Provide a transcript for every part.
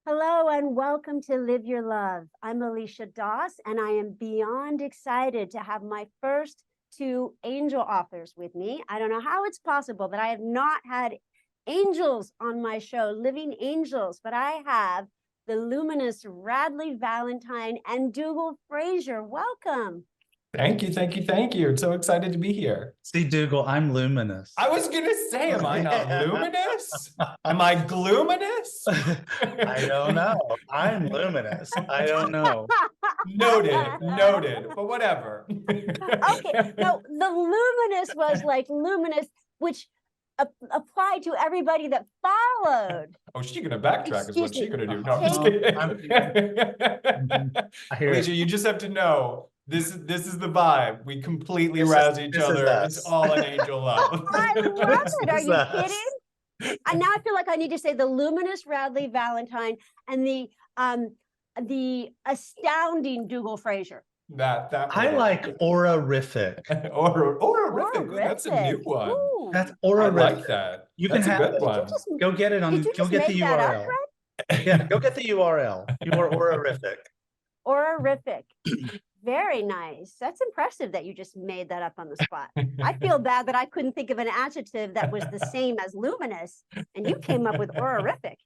Hello and welcome to Live Your Love. I'm Alicia Doss, and I am beyond excited to have my first two angel authors with me. I don't know how it's possible that I have not had angels on my show, living angels, but I have the luminous Radleigh Valentine and Dougal Fraser. Welcome. Thank you, thank you, thank you. I'm so excited to be here. See, Dougal, I'm luminous. I was gonna say, am I not luminous? Am I gluminous? I don't know. I'm luminous. I don't know. Noted, but whatever. Okay, no, the luminous was like luminous, which applied to everybody that followed. Oh, she's gonna backtrack is what she's gonna do. No, I'm just kidding. Alicia, you just have to know, this is the vibe. We completely razz each other. It's all an angel love. I love it. Are you kidding? And now I feel like I need to say the luminous Radleigh Valentine and the astounding Dougal Fraser. That I like aura-rific. Aura-rific. That's a new one. Ooh. That's aura-rific. I like that. You That's can have a good one. Go get it on. Go get the URL. Yeah, go get the URL. You are aura-rific. Aura-rific. Very nice. That's impressive that you just made that up on the spot. I feel bad that I couldn't think of an adjective that was the same as luminous, and you came up with aura-rific.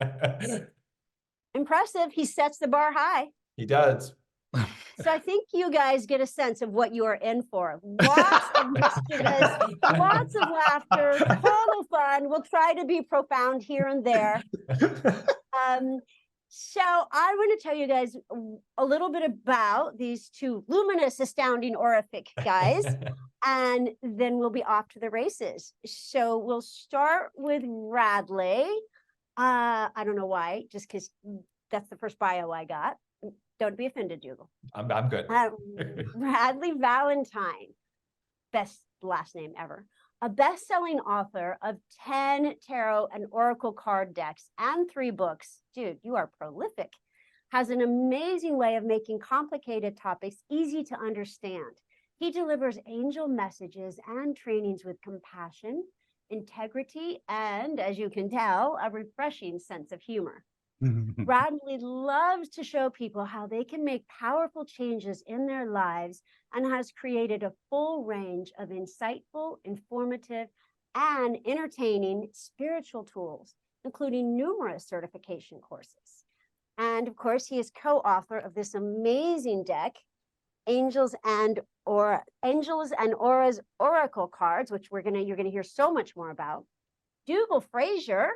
Impressive. He sets the bar high. He does. So I think you guys get a sense of what you are in for. Lots of mischievous, lots of laughter, total fun. We'll try to be profound here and there. So I want to tell you guys a little bit about these two luminous, astounding, aurific guys, and then we'll be off to the races. So we'll start with Radleigh. I don't know why, just because that's the first bio I got. Don't be offended, Dougal. I'm good. Radleigh Valentine, best last name ever. A best-selling author of 10 tarot and oracle card decks and 3 books. Dude, you are prolific. Has an amazing way of making complicated topics easy to understand. He delivers angel messages and trainings with compassion, integrity, and, as you can tell, a refreshing sense of humor. Radleigh loves to show people how they can make powerful changes in their lives and has created a full range of insightful, informative, and entertaining spiritual tools, including numerous certification courses. And of course, he is co-author of this amazing deck, Angels and Auras Oracle Cards, which you're gonna hear so much more about. Dougal Fraser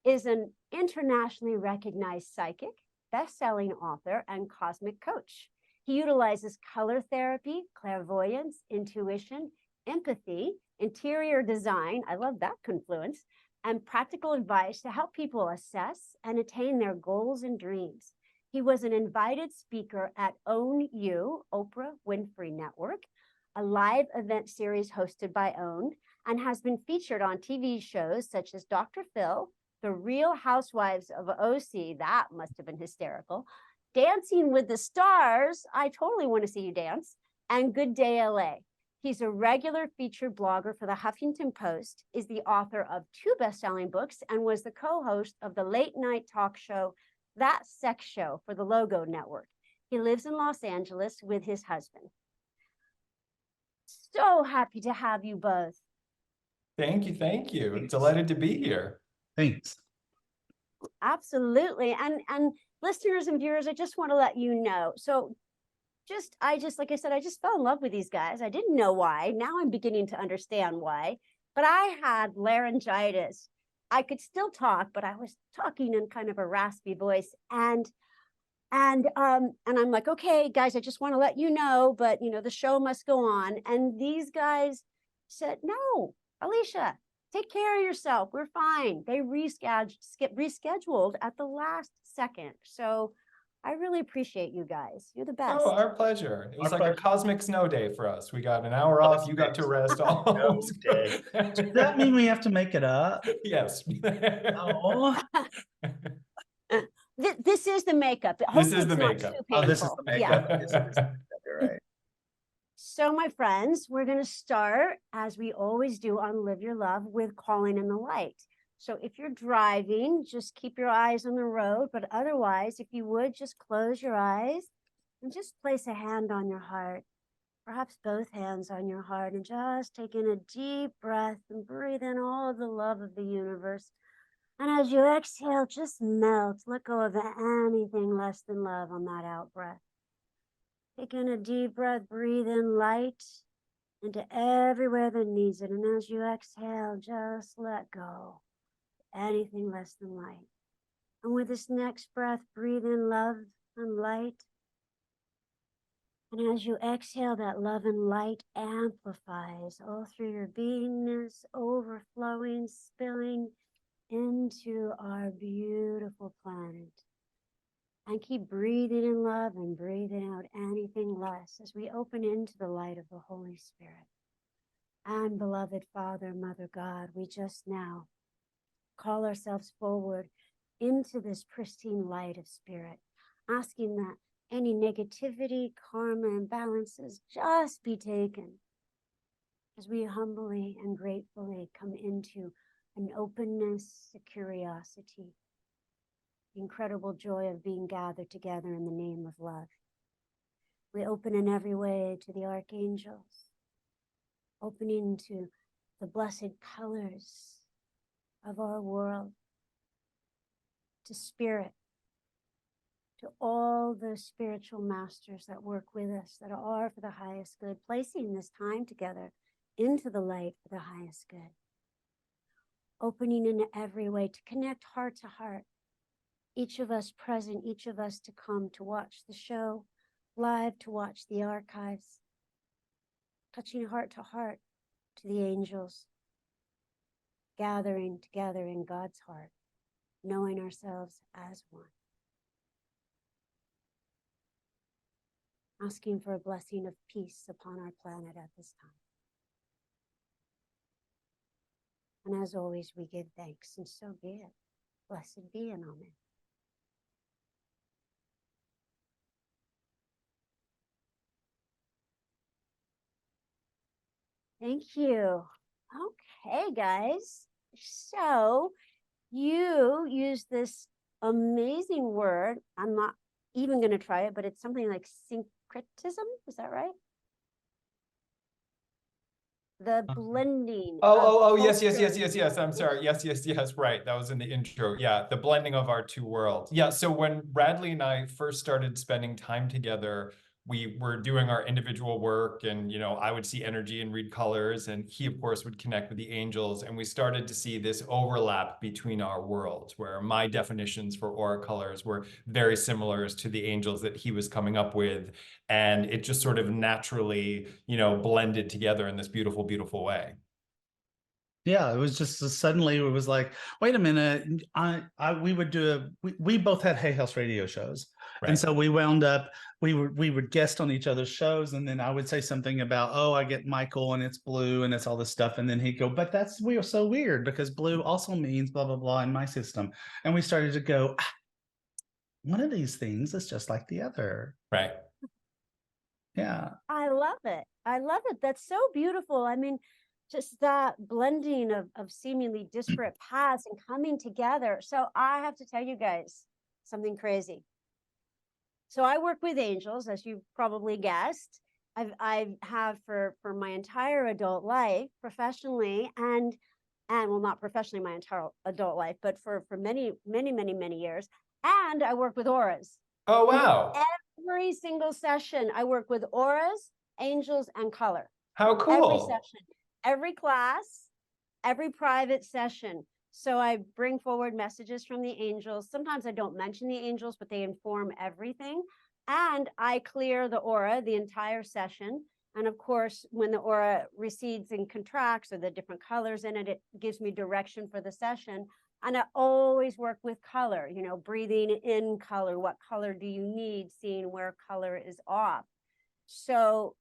is an internationally recognized psychic, best-selling author, and cosmic coach. He utilizes color therapy, clairvoyance, intuition, empathy, interior design, I love that confluence, and practical advice to help people assess and attain their goals and dreams. He was an invited speaker at Own You, Oprah Winfrey Network, a live event series hosted by Own, and has been featured on TV shows such as Dr. Phil, The Real Housewives of O.C, that must have been hysterical, Dancing with the Stars, I totally want to see you dance, and Good Day L.A. He's a regular featured blogger for the Huffington Post, is the author of 2 best-selling books, and was the co-host of the late-night talk show, That Sex Show, for the Logo Network. He lives in Los Angeles with his husband. So happy to have you both. Thank you. Delighted to be here. Thanks. Absolutely. And listeners and viewers, I just want to let you know. So like I said, I just fell in love with these guys. I didn't know why. Now I'm beginning to understand why. But I had laryngitis. I could still talk, but I was talking in kind of a raspy voice. And I'm like, okay, guys, I just want to let you know, but the show must go on. And these guys said, no, Alicia, take care of yourself. We're fine. They rescheduled at the last second. So I really appreciate you guys. You're the best. Oh, our pleasure. It was like a cosmic snow day for us. We got an hour off. You got to rest all. Does that mean we have to make it up? Yes. Oh. This is the makeup. This is the makeup. Oh, this is the makeup. Yeah. You're right. So my friends, we're going to start, as we always do on Live Your Love, with calling in the light. So if you're driving, just keep your eyes on the road. But otherwise, if you would, just close your eyes and just place a hand on your heart, perhaps both hands on your heart, and just take in a deep breath and breathe in all of the love of the universe. And as you exhale, just melt, let go of anything less than love on that out breath. Take in a deep breath, breathe in light into everywhere that needs it. And as you exhale, just let go. Anything less than light. And with this next breath, breathe in love and light. And as you exhale, that love and light amplifies all through your beingness, overflowing, spilling into our beautiful planet. And keep breathing in love and breathing out anything less as we open into the light of the Holy Spirit. And beloved Father, Mother God, we just now call ourselves forward into this pristine light of spirit, asking that any negativity, karma, imbalances just be taken as we humbly and gratefully come into an openness, a curiosity, the incredible joy of being gathered together in the name of love. We open in every way to the archangels, opening to the blessed colors of our world, to spirit, to all the spiritual masters that work with us, that are for the highest good, placing this time together into the light for the highest good. Opening in every way to connect heart to heart, each of us present, each of us to come to watch the show, live to watch the archives, touching heart to heart to the angels, gathering together in God's heart, knowing ourselves as one. Asking for a blessing of peace upon our planet at this time. And as always, we give thanks, and so be it. Blessed be and amen. Thank you. Okay, guys. So you use this amazing word. I'm not even going to try it, but it's something like syncretism. Is that right? The blending. Yes. I'm sorry. Yes. Right. That was in the intro. Yeah. The blending of our two worlds. Yeah. So when Radleigh and I first started spending time together, we were doing our individual work, and, I would see energy and read colors, and he, of course, would connect with the angels. And we started to see this overlap between our worlds, where my definitions for aura colors were very similar to the angels that he was coming up with. And it just sort of naturally, blended together in this beautiful, beautiful way. Yeah, it was just suddenly it was like, wait a minute, we both had Hay House radio shows, right. And so we wound up we would guest on each other's shows, and then I would say something about, oh, I get Michael and it's blue and it's all this stuff, and then he'd go, but we are so weird because blue also means blah blah blah in my system, and we started to go, one of these things is just like the other, right? Yeah, I love it. That's so beautiful. I mean, just that blending of seemingly disparate paths and coming together. So I have to tell you guys something crazy. So I work with angels, as you probably guessed. I have for my entire adult life, professionally, and well, not professionally my entire adult life, but for many years. And I work with auras. Oh, wow. Every single session, I work with auras, angels, and color. How cool. Every session, every class, every private session. So I bring forward messages from the angels. Sometimes I don't mention the angels, but they inform everything. And I clear the aura the entire session. And of course, when the aura recedes and contracts, or the different colors in it, it gives me direction for the session. And I always work with color, breathing in color. What color do you need? Seeing where color is off. So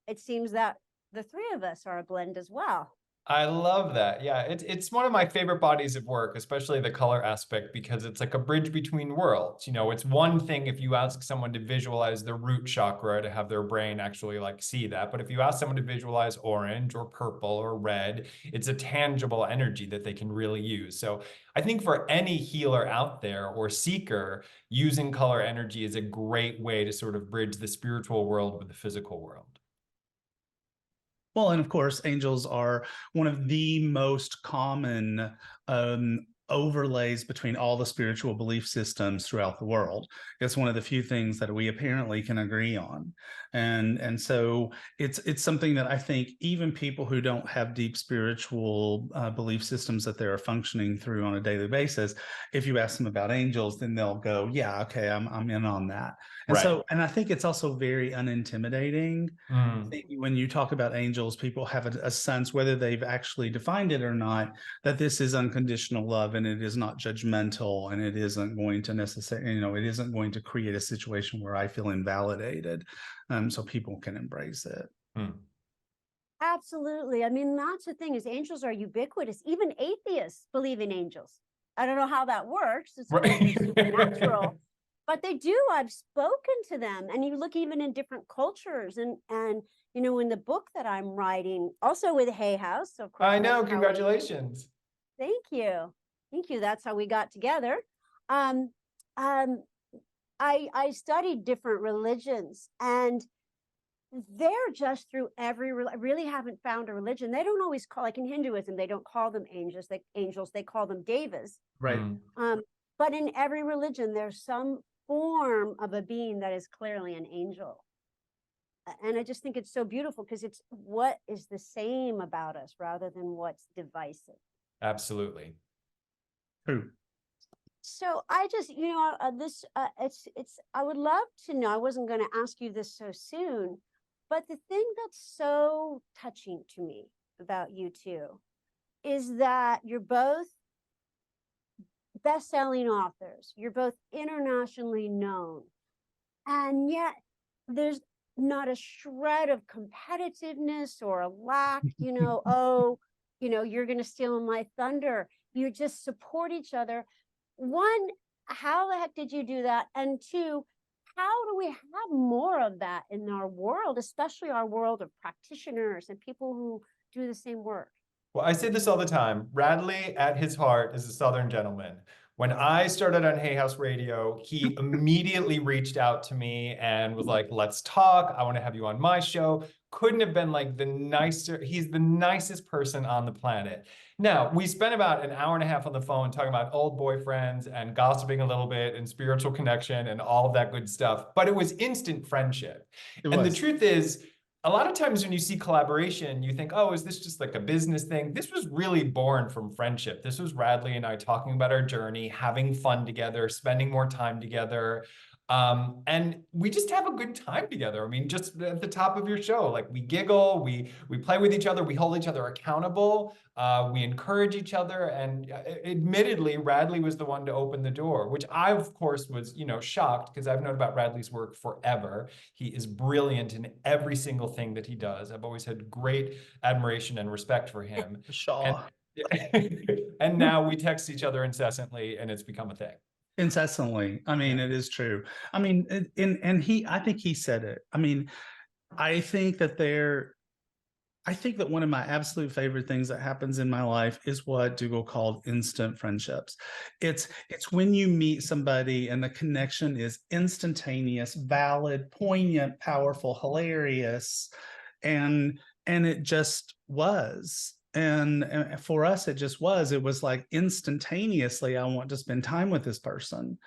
it seems that the three of us are a blend as well. I love that. Yeah, it's one of my favorite bodies of work, especially the color aspect, because it's like a bridge between worlds. You know, it's one thing if you ask someone to visualize the root chakra to have their brain actually like see that. But if you ask someone to visualize orange or purple or red, it's a tangible energy that they can really use. So I think for any healer out there or seeker, using color energy is a great way to sort of bridge the spiritual world with the physical world. Well, and of course, angels are one of the most common overlays between all the spiritual belief systems throughout the world. It's one of the few things that we apparently can agree on. And so it's something that I think even people who don't have deep spiritual belief systems that they're functioning through on a daily basis, if you ask them about angels, then they'll go, yeah, okay, I'm in on that. And Right. so, and I think it's also very unintimidating. Mm. When you talk about angels, people have a sense, whether they've actually defined it or not, that this is unconditional love and it is not judgmental, and it isn't going to necessarily, it isn't going to create a situation where I feel invalidated. So people can embrace it. Mm. Absolutely. I mean, that's the thing, is angels are ubiquitous. Even atheists believe in angels. I don't know how that works. It's Right. supernatural. But they do. I've spoken to them, and you look even in different cultures, and in the book that I'm writing, also with Hay House, of course. I know. Congratulations. Thank you. That's how we got together. Um, um, I studied different religions, and they're just through I really haven't found a religion. They don't always call, like in Hinduism, they don't call them angels. They call them devas. Right. But in every religion, there's some form of a being that is clearly an angel. And I just think it's so beautiful, because it's what is the same about us rather than what's divisive. Absolutely. True. So I just, I would love to know, I wasn't going to ask you this so soon, but the thing that's so touching to me about you two is that you're both best-selling authors. You're both internationally known. And yet there's not a shred of competitiveness or a lack, you're going to steal my thunder. You just support each other. One, how the heck did you do that? And two, how do we have more of that in our world, especially our world of practitioners and people who do the same work? Well, I say this all the time. Radleigh, at his heart, is a Southern gentleman. When I started on Hay House Radio, he immediately reached out to me and was like, let's talk. I want to have you on my show. Couldn't have been like he's the nicest person on the planet. Now, we spent about an hour and a half on the phone talking about old boyfriends and gossiping a little bit and spiritual connection and all of that good stuff, but it was instant friendship. And the truth is, a lot of times when you see collaboration, you think, oh, is this just like a business thing? This was really born from friendship. This was Radleigh and I talking about our journey, having fun together, spending more time together. And we just have a good time together. I mean, just at the top of your show, like we giggle, we play with each other, we hold each other accountable, we encourage each other. And admittedly, Radleigh was the one to open the door, which I, of course, was, shocked, because I've known about Radleigh's work forever. He is brilliant in every single thing that he does. I've always had great admiration and respect for him. And now we text each other incessantly, and it's become a thing. Incessantly. I mean, It is true. I mean, I think he said it. I mean, I think that one of my absolute favorite things that happens in my life is what Dougal called instant friendships. It's when you meet somebody and the connection is instantaneous, valid, poignant, powerful, hilarious, and it just was. And for us, it was like instantaneously, I want to spend time with this person.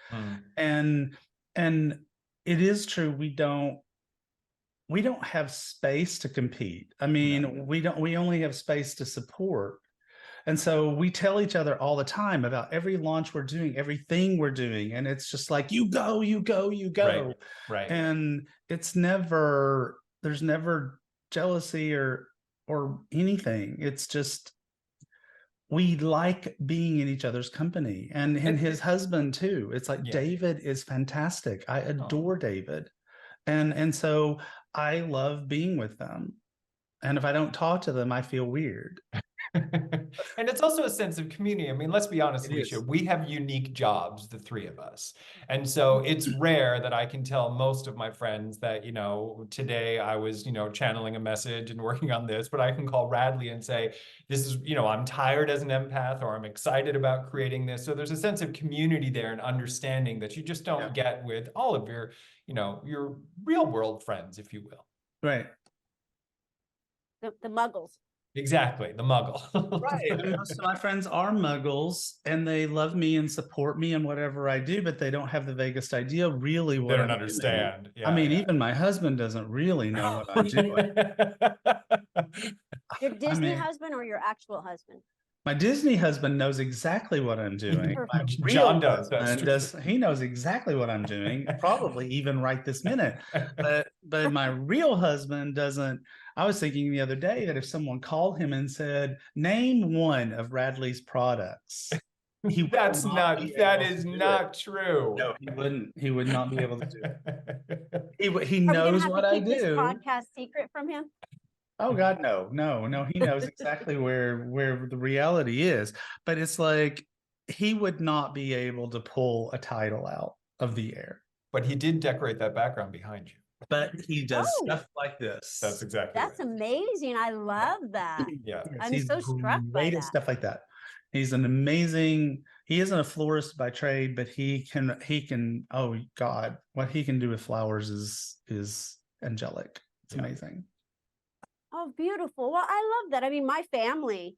And it is true, we don't have space to compete. I mean, we only have space to support. And so we tell each other all the time about every launch we're doing, everything we're doing. And it's just like, you go, you go, you go. Right. And there's never jealousy or anything. It's just, we like being in each other's company, and his husband too. It's like, David is fantastic. I adore David. And so I love being with them. And if I don't talk to them, I feel weird. And it's also a sense of community. I mean, let's be honest, It Alicia, is. we have unique jobs, the three of us. And so it's rare that I can tell most of my friends that, you know, today I was, you know, channeling a message and working on this, but I can call Radleigh and say, this is, you know, I'm tired as an empath, or I'm excited about creating this. So there's a sense of community there and understanding that you just don't get with all of your, you know, your real world friends, if you will. Right. The muggles. Exactly, the muggle. Right. And most of my friends are muggles, and they love me and support me in whatever I do, but they don't have the vaguest idea really They what don't I'm doing. understand. I Yeah, mean, yeah. even my husband doesn't really know what I'm doing. Your Disney mean, husband or your actual husband? my Disney husband knows exactly what I'm doing. My Perfect. real John does. That's husband true. he knows exactly what I'm doing, probably even right this minute. But my real husband doesn't. I was thinking the other day that if someone called him and said, "Name one of Radleigh's products," he would That's not not, be that able to is do it. not true. No, he wouldn't. He would not be able to do it. He Are we gonna knows have what to I keep this do. podcast secret from him? Oh God, no. He knows exactly where the reality is. But it's like he would not be able to pull a title out of the air. But he did decorate that background behind you. But he does Oh. stuff like this. That's exactly That's right. amazing. I love that. Yeah. Yes, I'm he's so struck by great at that. stuff like that. He's an amazing. He isn't a florist by trade, but he can. Oh God, what he can do with flowers is angelic. It's amazing. Oh, beautiful. Well, I love that. I mean, my family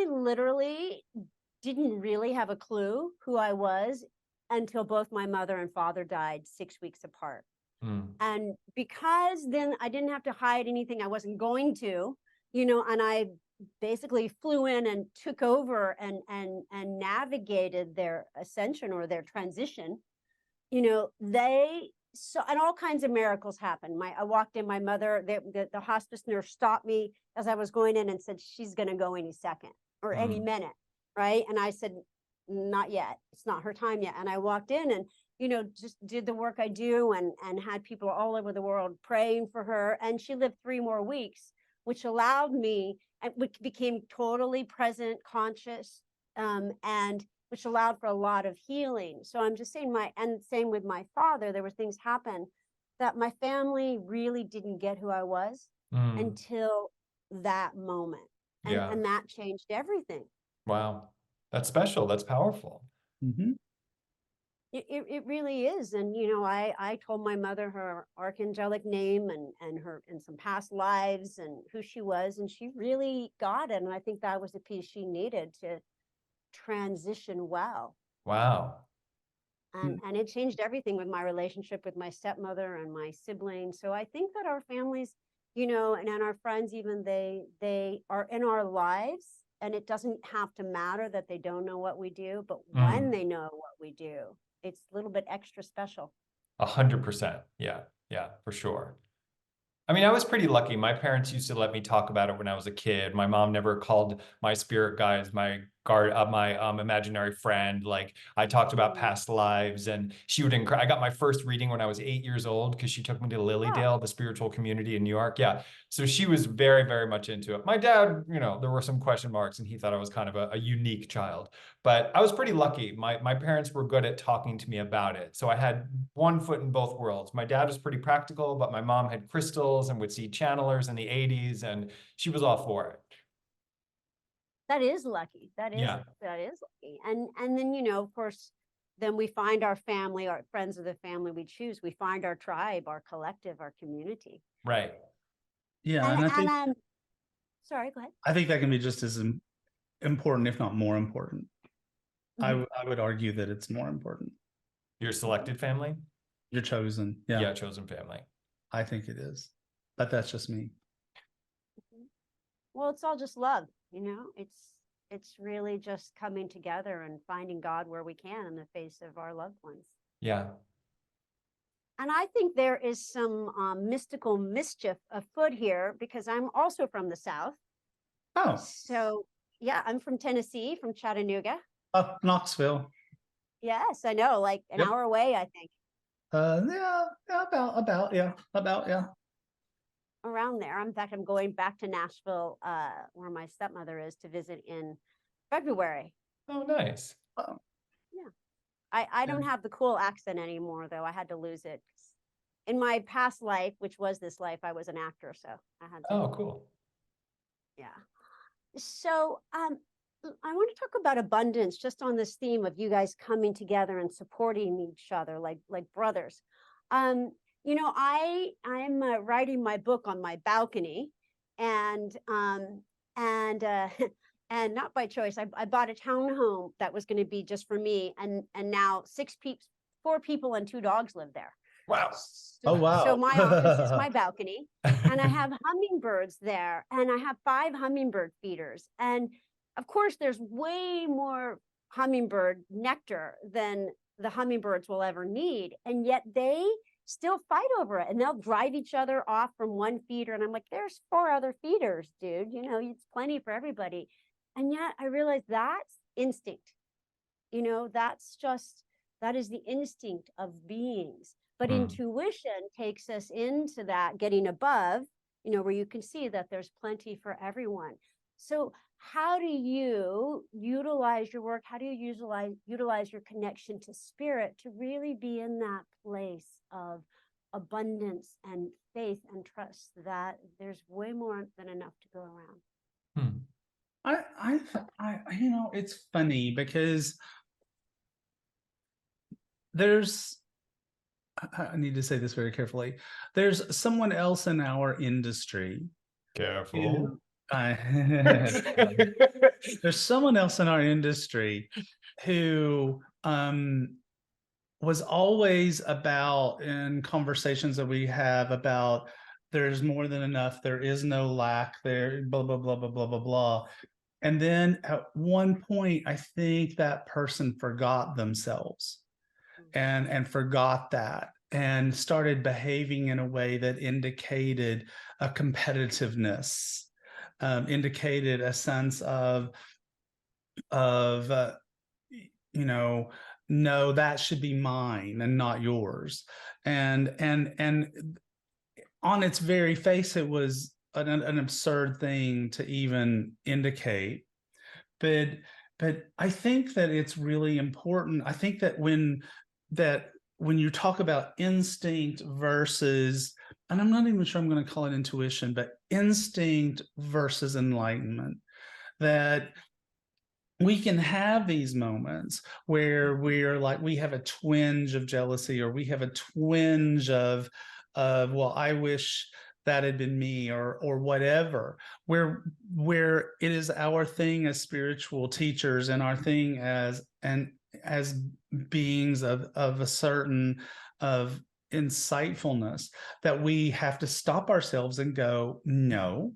literally didn't really have a clue who I was until both my mother and father died 6 weeks apart. Mm. And because then I didn't have to hide anything I wasn't going to, you know, and I basically flew in and took over and navigated their ascension or their transition, you know, and all kinds of miracles happened. I walked in, my mother, the hospice nurse stopped me as I was going in and said, she's going to go any second or any minute. Right. And I said, not yet. It's not her time yet. And I walked in and, you know, just did the work I do and had people all over the world praying for her. And she lived 3 more weeks, which allowed me, and which became totally present, conscious, and which allowed for a lot of healing. So I'm just saying and same with my father, there were things happen that my family really didn't get who I was until that moment. And that changed everything. Wow. That's special. That's powerful. Mm-hmm. It really is. And, you know, I told my mother her archangelic name and her in some past lives and who she was. And she really got it. And I think that was the piece she needed to transition well. Wow. And it changed everything with my relationship with my stepmother and my siblings. So I think that our families, you know, and our friends, even they are in our lives, and it doesn't have to matter that they don't know what we do, but when they know what we do, it's a little bit extra special. 100%. Yeah. Yeah, for sure. I mean, I was pretty lucky. My parents used to let me talk about it when I was a kid. My mom never called my spirit guides my imaginary friend. Like, I talked about past lives, and she would I got my first reading when I was 8 years old because she took me to Lilydale, the spiritual community in New York. Yeah. So she was very, very much into it. My dad, you know, there were some question marks, and he thought I was kind of a unique child. But I was pretty lucky. My parents were good at talking to me about it. So I had one foot in both worlds. My dad was pretty practical, but my mom had crystals and would see channelers in the 80s, and she was all for it. That is lucky. That is lucky. And then, you know, of course, then we find our family, our friends of the family we choose. We find our tribe, our collective, our community. Right. Yeah. And I think, sorry, go ahead. I think that can be just as important, if not more important. I would argue that it's more important. Your selected family? Your chosen. Yeah. Yeah, chosen family. I think it is. But that's just me. Well, it's all just love, you know. It's really just coming together and finding God where we can in the face of our loved ones. Yeah. And I think there is some mystical mischief afoot here because I'm also from the South. Oh. So, yeah, I'm from Tennessee, from Chattanooga. Knoxville. Yes, I know, like an hour away, I think. Yeah, about. around there. In fact, I'm going back to Nashville, where my stepmother is, to visit in February. Oh, nice. Wow. Yeah. I don't have the cool accent anymore, though. I had to lose it. In my past life, which was this life, I was an actor, so I had to. Oh, cool. Yeah. So I want to talk about abundance, just on this theme of you guys coming together and supporting each other like brothers. You know, I'm writing my book on my balcony, and and not by choice. I bought a townhome that was going to be just for me, and now 4 people and 2 dogs live there. Wow. Oh, wow. So my office is my balcony, and I have hummingbirds there, and I have 5 hummingbird feeders. And of course, there's way more hummingbird nectar than the hummingbirds will ever need. And yet they still fight over it, and they'll drive each other off from one feeder. And I'm like, there's 4 other feeders, dude. You know, it's plenty for everybody. And yet I realized that's instinct. You know, that is the instinct of beings. But intuition takes us into that getting above, you know, where you can see that there's plenty for everyone. So how do you utilize your work? How do you utilize your connection to spirit to really be in that place of abundance and faith and trust that there's way more than enough to go around? I you know, it's funny because I need to say this very carefully. There's someone else in our industry. Careful. There's someone else in our industry who was always about, in conversations that we have about, there's more than enough, there is no lack, there, blah, blah, blah, blah, blah, blah, blah. And then at one point, I think that person forgot themselves and forgot that, and started behaving in a way that indicated a competitiveness, indicated a sense of you know, no, that should be mine and not yours. And on its very face, it was an absurd thing to even indicate. But I think that it's really important. I think that when you talk about instinct versus, and I'm not even sure I'm going to call it intuition, but instinct versus enlightenment, that we can have these moments where we're like, we have a twinge of jealousy, or we have a twinge of well, I wish that had been me, or whatever, where it is our thing as spiritual teachers, and our thing as beings of a certain of insightfulness, that we have to stop ourselves and go, no,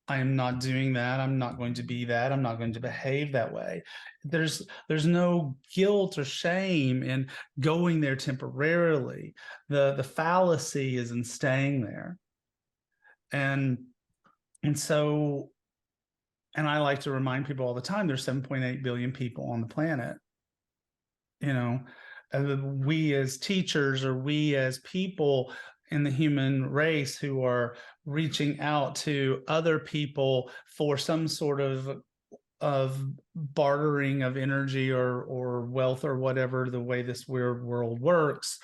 I am not doing that. I'm not going to be that. I'm not going to behave that way. There's no guilt or shame in going there temporarily. The fallacy is in staying there. And so, and I like to remind people all the time, there's 7.8 billion people on the planet. You know, we as teachers, or we as people in the human race who are reaching out to other people for some sort of bartering of energy or wealth, or whatever the way this weird world works,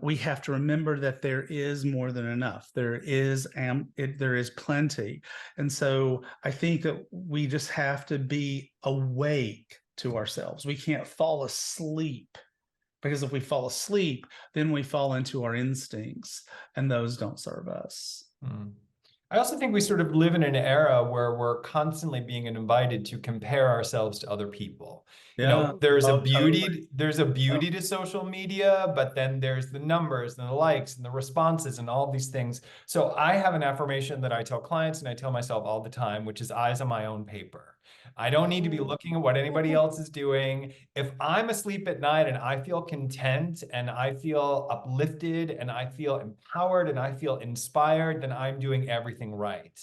we have to remember that there is more than enough. There is plenty. And so I think that we just have to be awake to ourselves. We can't fall asleep, because if we fall asleep, then we fall into our instincts, and those don't serve us. I also think we sort of live in an era where we're constantly being invited to compare ourselves to other people. Yeah. You know, there's a beauty Totally. to social media, but then there's the numbers and the likes and the responses and all these things. So I have an affirmation that I tell clients and I tell myself all the time, which is eyes on my own paper. I don't need to be looking at what anybody else is doing. If I'm asleep at night and I feel content and I feel uplifted and I feel empowered and I feel inspired, then I'm doing everything right.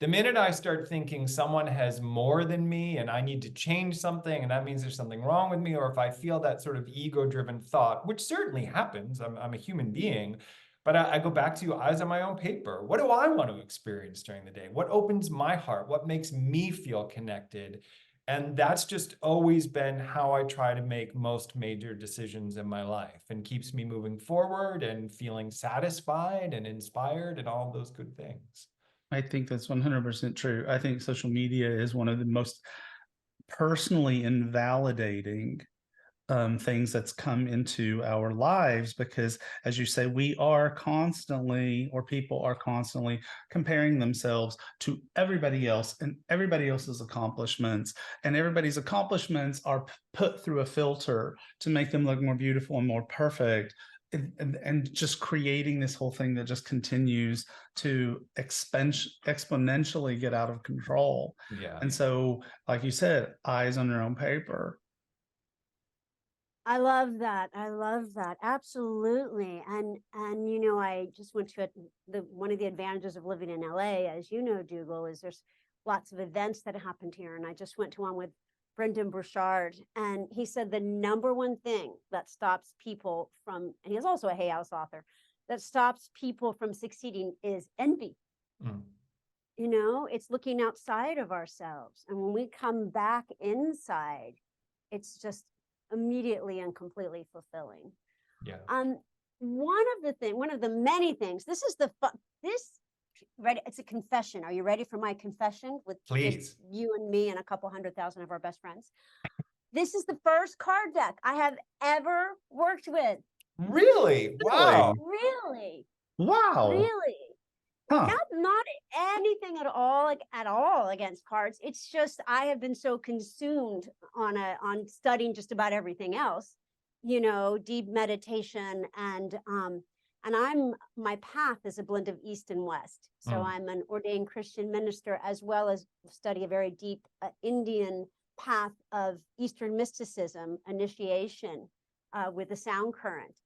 The minute I start thinking someone has more than me and I need to change something and that means there's something wrong with me, or if I feel that sort of ego-driven thought, which certainly happens, I'm a human being, But I go back to eyes on my own paper. What do I want to experience during the day? What opens my heart? What makes me feel connected? And that's just always been how I try to make most major decisions in my life, and keeps me moving forward and feeling satisfied and inspired and all those good things. I think that's 100% true. I think social media is one of the most personally invalidating things that's come into our lives, because as you say, we are constantly, or people are constantly comparing themselves to everybody else and everybody else's accomplishments, and everybody's accomplishments are put through a filter to make them look more beautiful and more perfect. And just creating this whole thing that just continues to exponentially get out of control. Yeah. And so, like you said, eyes on your own paper. I love that. I love that. Absolutely. And you know, I just went to one of the advantages of living in LA, as you know, Dougal, is there's lots of events that happened here. And I just went to one with Brendan Burchard, and he said the number one thing that stops people from, and he's also a Hay House author, that stops people from succeeding is envy. Mm. You know, it's looking outside of ourselves. And when we come back inside, it's just immediately and completely fulfilling. Yeah. One of the many things, this is the fun, ready, it's a confession. Are you ready for my confession with Please. you and me and a couple 100,000 of our best friends? This is the first card deck I have ever worked with. Really? Wow. Really? Wow. Really? Huh. Not anything at all against cards. It's just I have been so consumed on studying just about everything else, you know, deep meditation, and my path is a blend of East and West. So I'm an ordained Christian minister, as well as study a very deep Indian path of Eastern mysticism, initiation with the sound current.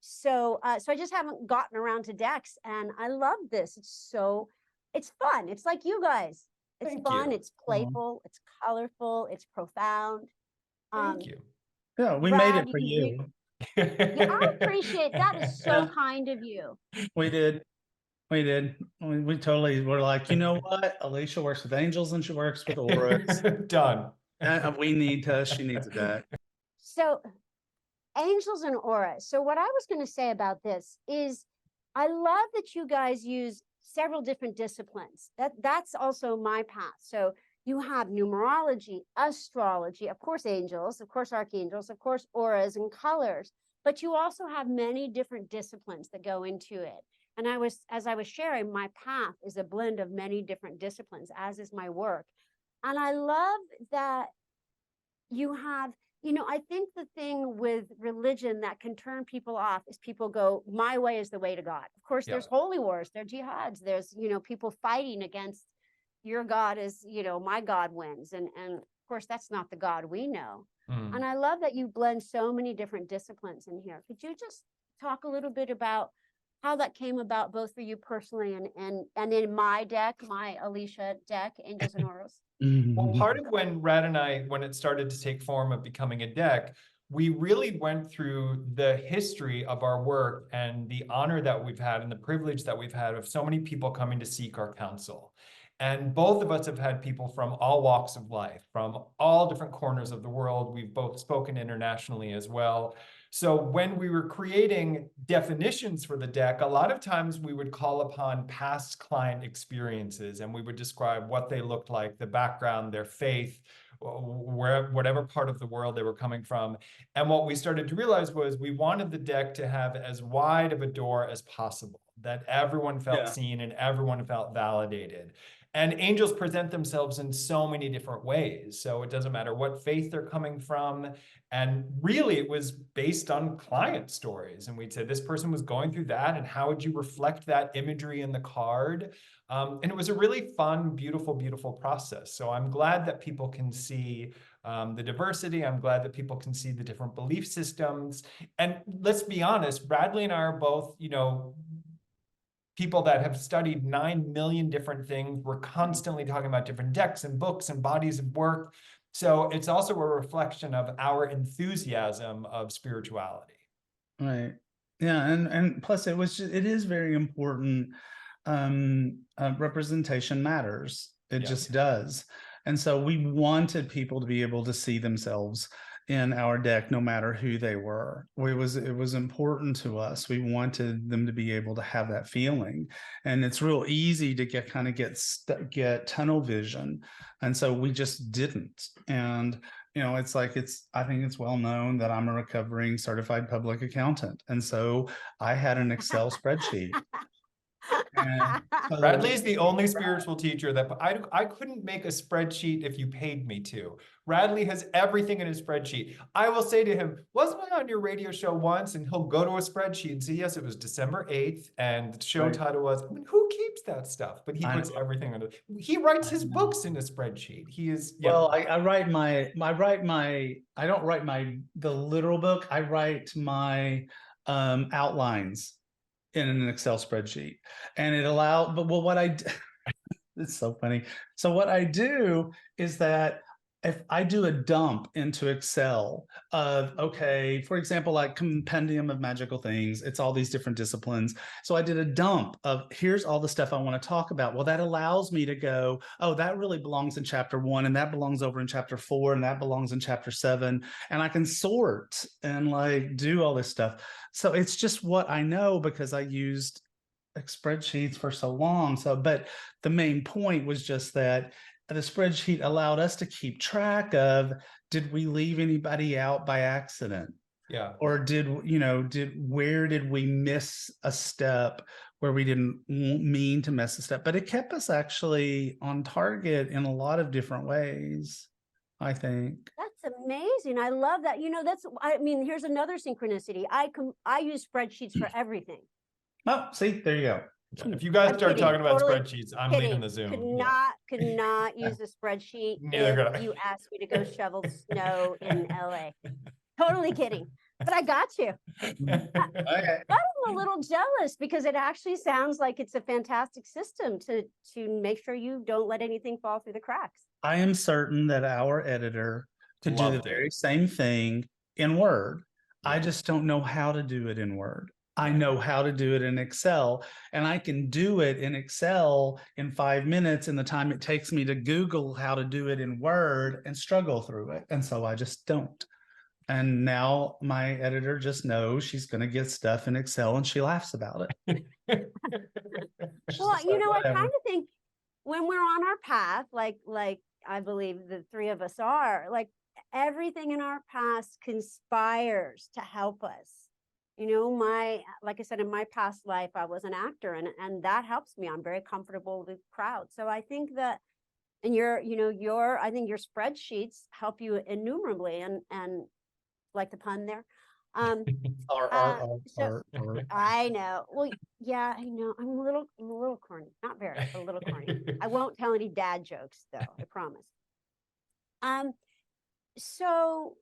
So I just haven't gotten around to decks, and I love this. It's fun. It's like you guys. It's Thank fun. you. It's playful. It's colorful. It's profound. Thank you. Yeah, we Brad, made it for you. Yeah, I appreciate that. Is so Yeah. kind of you. We did. We totally were like, you know what? Alicia works with angels and she works with auras. Done. We need her. She needs a deck. So angels and auras. So what I was going to say about this is I love that you guys use several different disciplines. That's also my path. So you have numerology, astrology, of course, angels, of course, archangels, of course, auras and colors, but you also have many different disciplines that go into it. And as I was sharing, my path is a blend of many different disciplines, as is my work. And I love that you have, you know, I think the thing with religion that can turn people off is people go, my way is the way to God. Of course, there's holy wars, there's jihads, there's, you know, people fighting against your God is, you know, my God wins. And of course, that's not the God we know. And I love that you blend so many different disciplines in here. Could you just talk a little bit about how that came about, both for you personally and in my deck, my Alicia deck, Angels and Auras? Well, part of when it started to take form of becoming a deck, we really went through the history of our work and the honor that we've had and the privilege that we've had of so many people coming to seek our counsel. And both of us have had people from all walks of life, from all different corners of the world. We've both spoken internationally as well. So when we were creating definitions for the deck, a lot of times we would call upon past client experiences, and we would describe what they looked like, the background, their faith, whatever part of the world they were coming from. And what we started to realize was we wanted the deck to have as wide of a door as possible, that everyone felt seen and everyone felt validated. And angels present themselves in so many different ways. So it doesn't matter what faith they're coming from. And really, it was based on client stories. And we'd say this person was going through that, and how would you reflect that imagery in the card? And it was a really fun, beautiful, beautiful process. So I'm glad that people can see the diversity. I'm glad that people can see the different belief systems. And let's be honest, Radleigh and I are both, you know, people that have studied 9 million different things. We're constantly talking about different decks and books and bodies of work. So it's also a reflection of our enthusiasm of spirituality. Right. Yeah, and plus it is very important. Representation matters. It Yeah. just does. And so we wanted people to be able to see themselves in our deck, no matter who they were. It was important to us. We wanted them to be able to have that feeling. And it's real easy to get tunnel vision. And so we just didn't. And I think it's well known that I'm a recovering certified public accountant. And so I had an Excel spreadsheet. And so Radleigh's the only spiritual teacher that I couldn't make a spreadsheet if you paid me to. Radleigh has everything in his spreadsheet. I will say to him, wasn't I on your radio show once? And he'll go to a spreadsheet and say, yes, it was December 8th. And the show title was, I mean, who keeps that stuff? But he puts everything under. He writes his books in a spreadsheet. He is, yeah. Well, I don't write the literal book. I write my outlines in an Excel spreadsheet, and it's so funny. So what I do is that if I do a dump into Excel of, okay, for example, like compendium of magical things, it's all these different disciplines. So I did a dump of, here's all the stuff I want to talk about. Well, that allows me to go, oh, that really belongs in chapter 1, and that belongs over in chapter 4, and that belongs in chapter 7. And I can sort and like do all this stuff. So it's just what I know because I used spreadsheets for so long. So, but the main point was just that the spreadsheet allowed us to keep track of, did we leave anybody out by accident? Yeah. Or where did we miss a step where we didn't mean to miss a step? But it kept us actually on target in a lot of different ways, I think. That's amazing. I love that. Here's another synchronicity. I use spreadsheets for everything. Oh, see, there you go. If you guys start talking about Totally spreadsheets, I'm leaving the Zoom. Could not use a spreadsheet Neither could I. if you asked me to go shovel snow in LA. Totally kidding. But I got you. Okay. But I'm a little jealous because it actually sounds like it's a fantastic system to make sure you don't let anything fall through the cracks. I am certain that our editor could do the very same thing in Word. Yeah. I just don't know how to do it in Word. I know how to do it in Excel, and I can do it in Excel in 5 minutes in the time it takes me to Google how to do it in Word and struggle through it. And so I just don't. And now my editor just knows she's going to get stuff in Excel and she laughs about it. Well, I kind of think when we're on our path, like I believe the three of us are, like everything in our past conspires to help us. Like I said, in my past life, I was an actor, and that helps me. I'm very comfortable with crowds. So I think that, and I think your spreadsheets help you innumerably, and like the pun there. I know. Well, yeah, I know. I'm a little corny. Not very, but a little corny. I won't tell any dad jokes though, I promise. So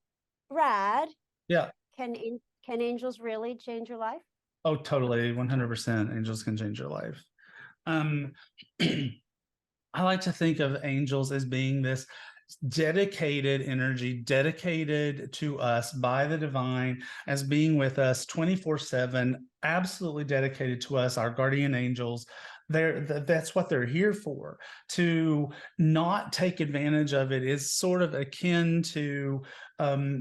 Rad. Yeah. Can angels really change your life? Oh, totally. 100%. Angels can change your life. I like to think of angels as being this dedicated energy, dedicated to us by the divine, as being with us 24/7, absolutely dedicated to us, our guardian angels. That's what they're here for. To not take advantage of it is sort of akin to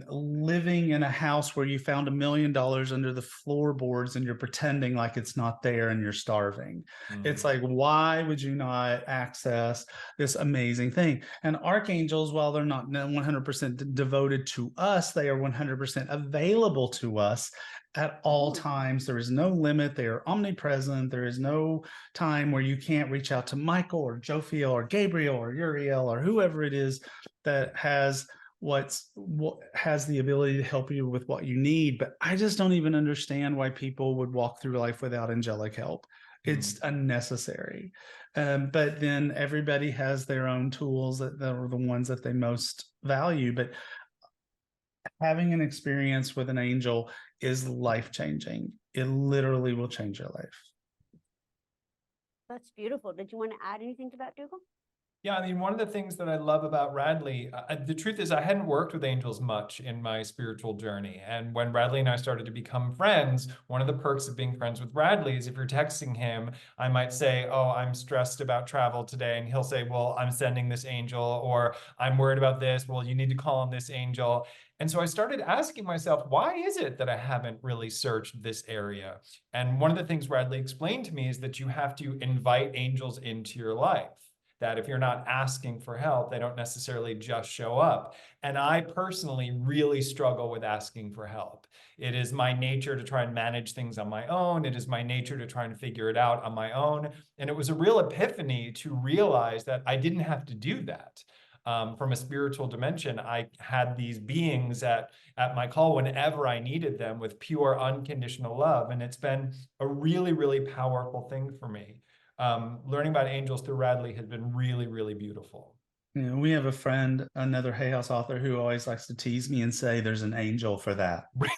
living in a house where you found $1 million under the floorboards and you're pretending like it's not there and you're starving. Mm-hmm. It's like, why would you not access this amazing thing? And archangels, while they're not 100% devoted to us, they are 100% available to us at all times. There is no limit. They are omnipresent. There is no time where you can't reach out to Michael or Jophiel or Gabriel or Uriel or whoever it is that has the ability to help you with what you need. But I just don't even understand why people would walk through life without angelic help. It's unnecessary. But then everybody has their own tools that are the ones that they most value. But having an experience with an angel is life-changing. It literally will change your life. That's beautiful. Did you want to add anything to that, Dougal? Yeah, I mean, one of the things that I love about Radleigh, the truth is I hadn't worked with angels much in my spiritual journey. And when Radleigh and I started to become friends, one of the perks of being friends with Radleigh is if you're texting him, I might say, oh, I'm stressed about travel today. And he'll say, well, I'm sending this angel, or I'm worried about this. Well, you need to call on this angel. And so I started asking myself, why is it that I haven't really searched this area? And one of the things Radleigh explained to me is that you have to invite angels into your life. That if you're not asking for help, they don't necessarily just show up. And I personally really struggle with asking for help. It is my nature to try and manage things on my own. It is my nature to try and figure it out on my own. And it was a real epiphany to realize that I didn't have to do that. From a spiritual dimension, I had these beings at my call whenever I needed them with pure, unconditional love. And it's been a really, really powerful thing for me. Learning about angels through Radleigh has been really, really beautiful. You know, we have a friend, another Hay House author, who always likes to tease me and say there's an angel for that. But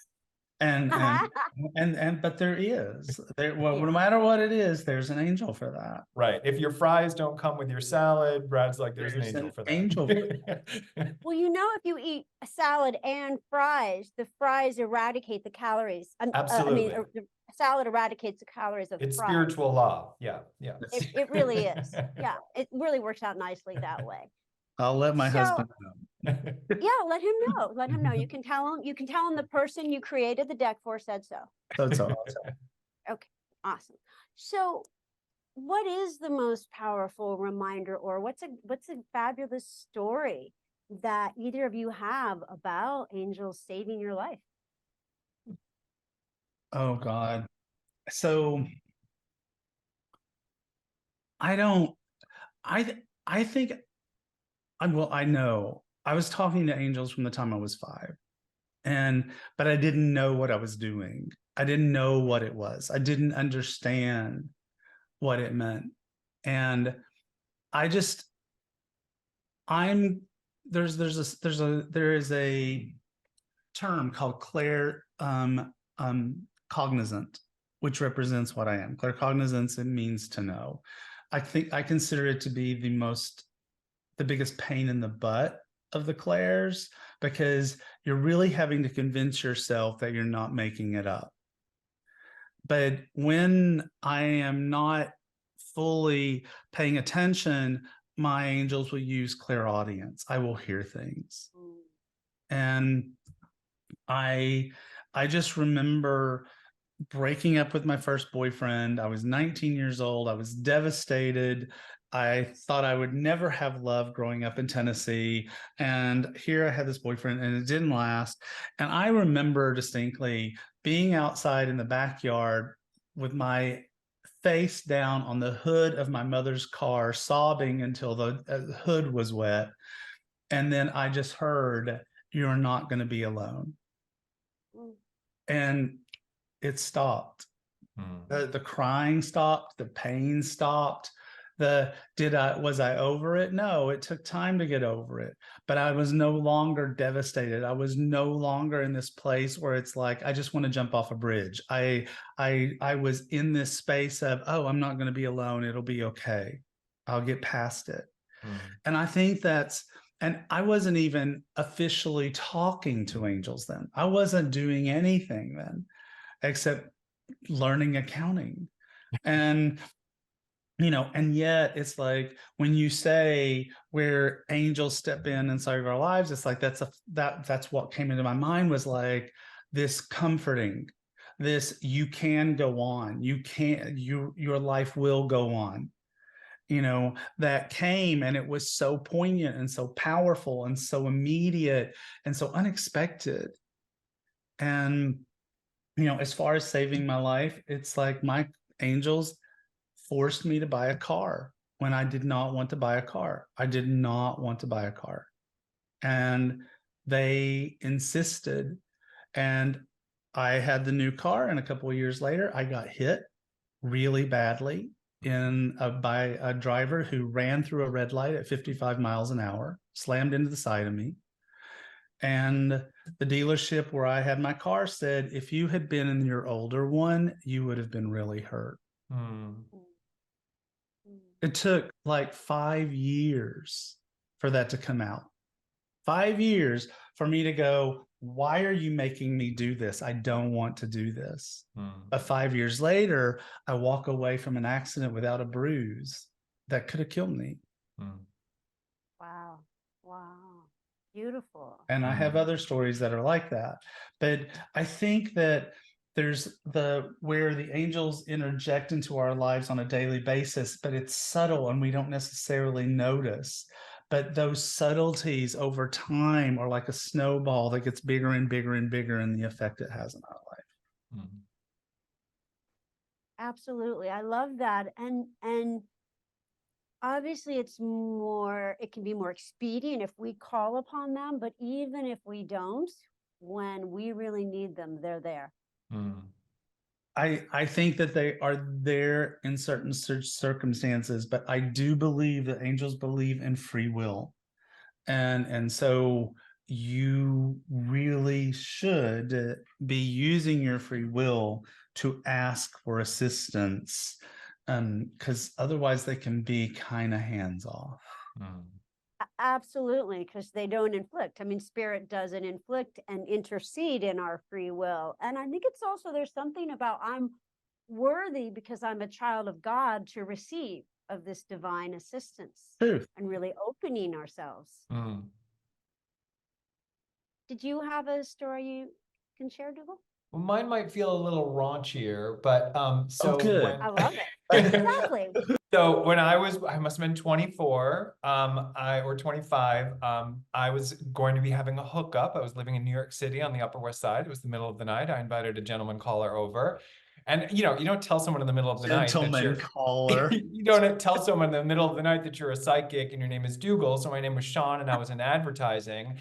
there is. Well, Yeah. no matter what it is, there's an angel for that. Right. If your fries don't come with your salad, Brad's like, there's an angel for that. Angel for that. Well, you know, if you eat a salad and fries, the fries eradicate the calories. Absolutely. The salad eradicates the calories of the It's fries. spiritual law. Yeah. Yeah. It really is. Yeah. It really works out nicely that way. I'll let my husband know. Yeah, let him know. Let him know. You can tell him the person you created the deck for said so. That's all. Okay, awesome. So what is the most powerful reminder, or what's a fabulous story that either of you have about angels saving your life? Oh God. So I think I know I was talking to angels from the time I was 5, but I didn't know what I was doing. I didn't know what it was. I didn't understand what it meant. And there is a term called cognizant, which represents what I am. Claircognizance, it means to know. I consider it to be the biggest pain in the butt of the clairs, because you're really having to convince yourself that you're not making it up. But when I am not fully paying attention, my angels will use clairaudience. I will hear things. And I just remember breaking up with my first boyfriend. I was 19 years old. I was devastated. I thought I would never have love growing up in Tennessee. And here I had this boyfriend, and it didn't last. And I remember distinctly being outside in the backyard with my face down on the hood of my mother's car, sobbing until the hood was wet. And then I just heard, "You're not going to be alone." And it stopped. The crying stopped. The pain stopped. Was I over it? No, it took time to get over it, but I was no longer devastated. I was no longer in this place where it's like, I just want to jump off a bridge. I was in this space of, oh, I'm not going to be alone. It'll be okay. I'll get past it. And I think and I wasn't even officially talking to angels then. I wasn't doing anything then except learning accounting. And and yet it's like when you say where angels step in inside of our lives, it's like that's what came into my mind, was like this comforting, this you can go on, your life will go on, that came, and it was so poignant and so powerful and so immediate and so unexpected. And as far as saving my life, it's like my angels forced me to buy a car when I did not want to buy a car. I did not want to buy a car. And they insisted. And I had the new car, and a couple of years later, I got hit really badly by a driver who ran through a red light at 55 miles an hour, slammed into the side of me. And the dealership where I had my car said, if you had been in your older one, you would have been really hurt. It took like 5 years for that to come out. 5 years for me to go, why are you making me do this? I don't want to do this. But 5 years later, I walk away from an accident without a bruise that could have killed me. Wow. Wow. Beautiful. And I have other stories that are like that. But I think that there's where the angels interject into our lives on a daily basis, but it's subtle and we don't necessarily notice. But those subtleties over time are like a snowball that gets bigger and bigger and bigger in the effect it has in our life. Absolutely. I love that. And obviously it can be more expedient if we call upon them, but even if we don't, when we really need them, they're there. I think that they are there in certain circumstances, but I do believe that angels believe in free will. And so you really should be using your free will to ask for assistance, because otherwise they can be kind of hands off. Absolutely, because they don't inflict. I mean, spirit doesn't inflict and intercede in our free will. And I think it's also, there's something about I'm worthy because I'm a child of God to receive of this divine assistance. Truth. And really opening ourselves. Did you have a story you can share, Dougal? Well, mine might feel a little raunchier, but so good. I love it. Exactly. So when I must have been 24, or 25, I was going to be having a hookup. I was living in New York City on the Upper West Side. It was the middle of the night. I invited a gentleman caller over. And you don't tell someone in the middle of the night that you're caller. You don't tell someone in the middle of the night that you're a psychic and your name is Dougal. So my name was Sean and I was in advertising.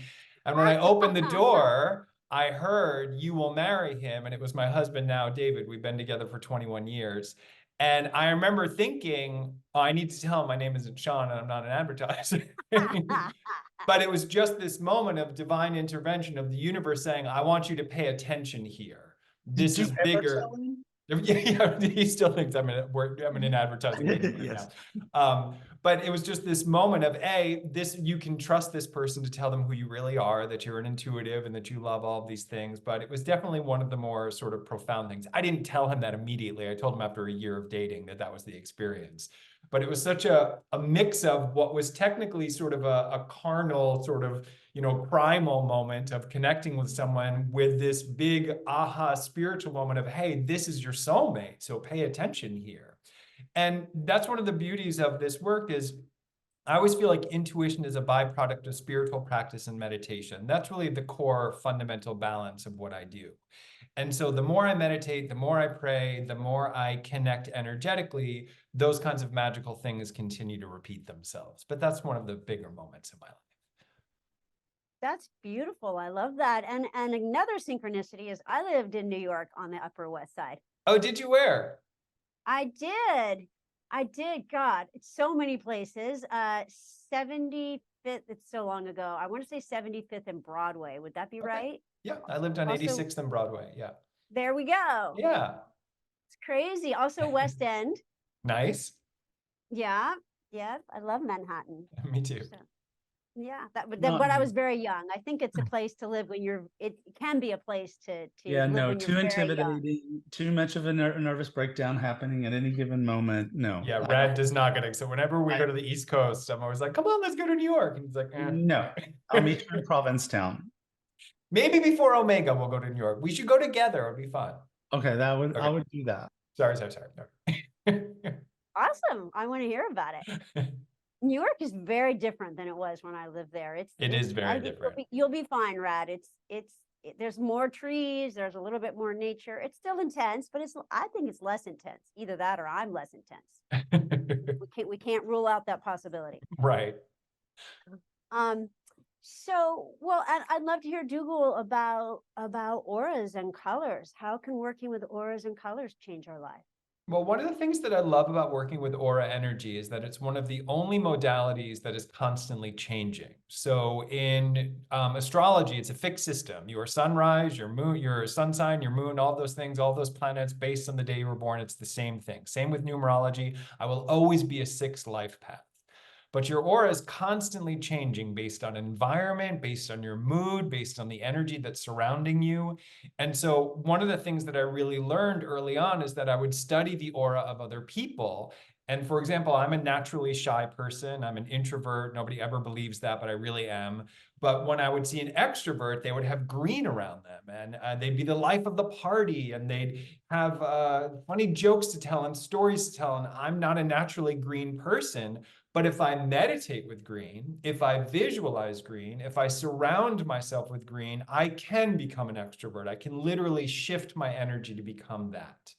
And when I opened the door, I heard, "You will marry him." And it was my husband now, David. We've been together for 21 years. And I remember thinking, oh, I need to tell him my name isn't Sean and I'm not an advertiser. But it was just this moment of divine intervention of the universe saying, I want you to pay attention here. This is bigger. Yeah, he still thinks I'm in advertising meeting right Yes. now. But it was just this moment of you can trust this person to tell them who you really are, that you're an intuitive and that you love all of these things. But it was definitely one of the more sort of profound things. I didn't tell him that immediately. I told him after a year of dating that was the experience. But it was such a mix of what was technically sort of a carnal sort of, primal moment of connecting with someone with this big aha spiritual moment of, hey, this is your soulmate, so pay attention here. And that's one of the beauties of this work is I always feel like intuition is a byproduct of spiritual practice and meditation. That's really the core fundamental balance of what I do. And so the more I meditate, the more I pray, the more I connect energetically, those kinds of magical things continue to repeat themselves. But that's one of the bigger moments in my life. That's beautiful. I love that. And another synchronicity is I lived in New York on the Upper West Side. Oh, did you where? I did. God, it's so many places. 75th, it's so long ago. I want to say 75th and Broadway. Would that be right? Yeah, I lived on 86th and Broadway. Yeah. There we go. Yeah. It's crazy. Also West End. Nice. Yeah. Yeah. I love Manhattan. Me too. So, yeah. But I was very young. I think it's a place to live when it can be a place to yeah, live no, when too intimidating, too much of a nervous breakdown happening at any given moment. No. Yeah, Rad does not get it. So whenever we go to the East Coast, I'm always like, come on, let's go to New York. And he's like, no, I'll meet you in Provincetown. Maybe before Omega, we'll go to New York. We should go together. It'd be fun. Okay, I would do that. Sorry. Awesome. I want to hear about it. New York is very different than it was when I lived there. It is very different. You'll be fine, Rad. There's more trees. There's a little bit more nature. It's still intense, but I think it's less intense. Either that or I'm less intense. We can't rule out that possibility. Right. So, well, I'd love to hear, Dougal, about auras and colors. How can working with auras and colors change our life? Well, one of the things that I love about working with aura energy is that it's one of the only modalities that is constantly changing. So in astrology, it's a fixed system. Your sunrise, your moon, your sun sign, your moon, all those things, all those planets based on the day you were born, it's the same thing. Same with numerology. I will always be a 6 life path. But your aura is constantly changing based on environment, based on your mood, based on the energy that's surrounding you. And so one of the things that I really learned early on is that I would study the aura of other people. And for example, I'm a naturally shy person. I'm an introvert. Nobody ever believes that, but I really am. But when I would see an extrovert, they would have green around them, and they'd be the life of the party, and they'd have funny jokes to tell and stories to tell. And I'm not a naturally green person. But if I meditate with green, if I visualize green, if I surround myself with green, I can become an extrovert. I can literally shift my energy to become that.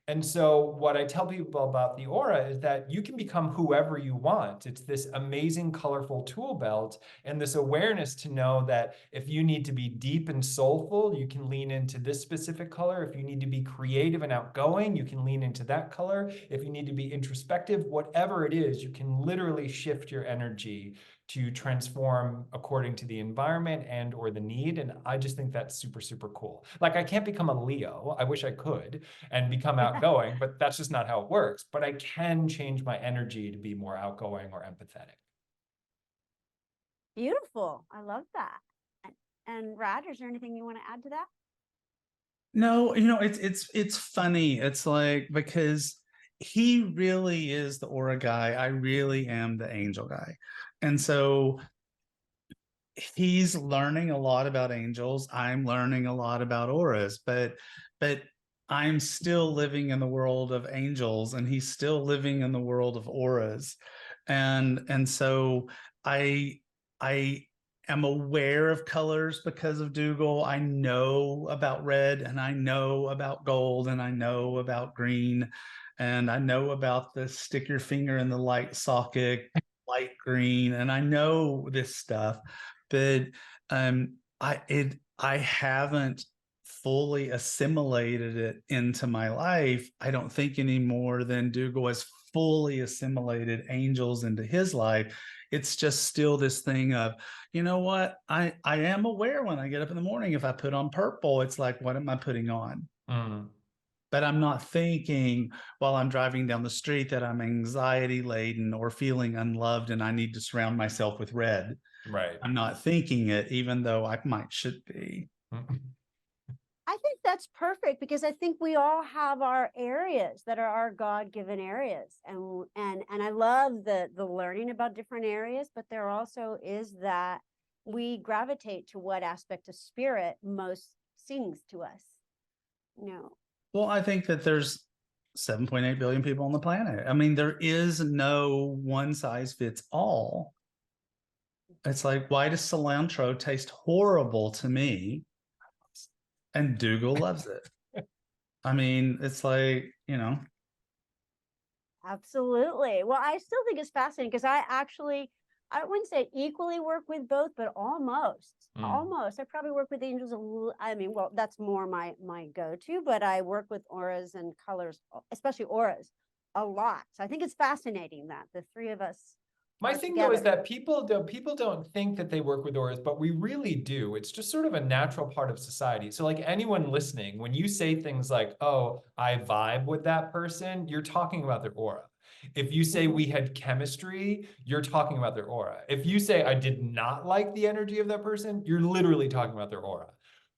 And so what I tell people about the aura is that you can become whoever you want. It's this amazing, colorful tool belt and this awareness to know that if you need to be deep and soulful, you can lean into this specific color. If you need to be creative and outgoing, you can lean into that color. If you need to be introspective, whatever it is, you can literally shift your energy to transform according to the environment and or the need. And I just think that's super, super cool. Like I can't become a Leo. I wish I could and become outgoing, but that's just not how it works. But I can change my energy to be more outgoing or empathetic. Beautiful. I love that. And Rad, is there anything you want to add to that? No, it's funny. It's like, because he really is the aura guy. I really am the angel guy. And so he's learning a lot about angels. I'm learning a lot about auras, but I'm still living in the world of angels and he's still living in the world of auras. And so I am aware of colors because of Dougal. I know about red and I know about gold and I know about green and I know about the stick your finger in the light socket, light green, and I know this stuff, but I haven't fully assimilated it into my life. I don't think any more than Dougal has fully assimilated angels into his life. It's just still this thing of, you know what? I am aware when I get up in the morning, if I put on purple, it's like, what am I putting on? But I'm not thinking while I'm driving down the street that I'm anxiety laden or feeling unloved and I need to surround myself with red. Right. I'm not thinking it, even though I should be. I think that's perfect because I think we all have our areas that are our God-given areas. And I love the learning about different areas, but there also is that we gravitate to what aspect of spirit most sings to us. Well, I think that there's 7.8 billion people on the planet. I mean, there is no one size fits all. It's like, why does cilantro taste horrible to me? And Dougal loves it. I mean, it's like, Absolutely. Well, I still think it's fascinating because I wouldn't say equally work with both, but almost. I probably work with angels a little. I mean, well, that's more my go-to, but I work with auras and colors, especially auras, a lot. So I think it's fascinating that the three of us. My thing though is that people don't think that they work with auras, but we really do. It's just sort of a natural part of society. So like anyone listening, when you say things like, oh, I vibe with that person, you're talking about their aura. If you say we had chemistry, you're talking about their aura. If you say I did not like the energy of that person, you're literally talking about their aura.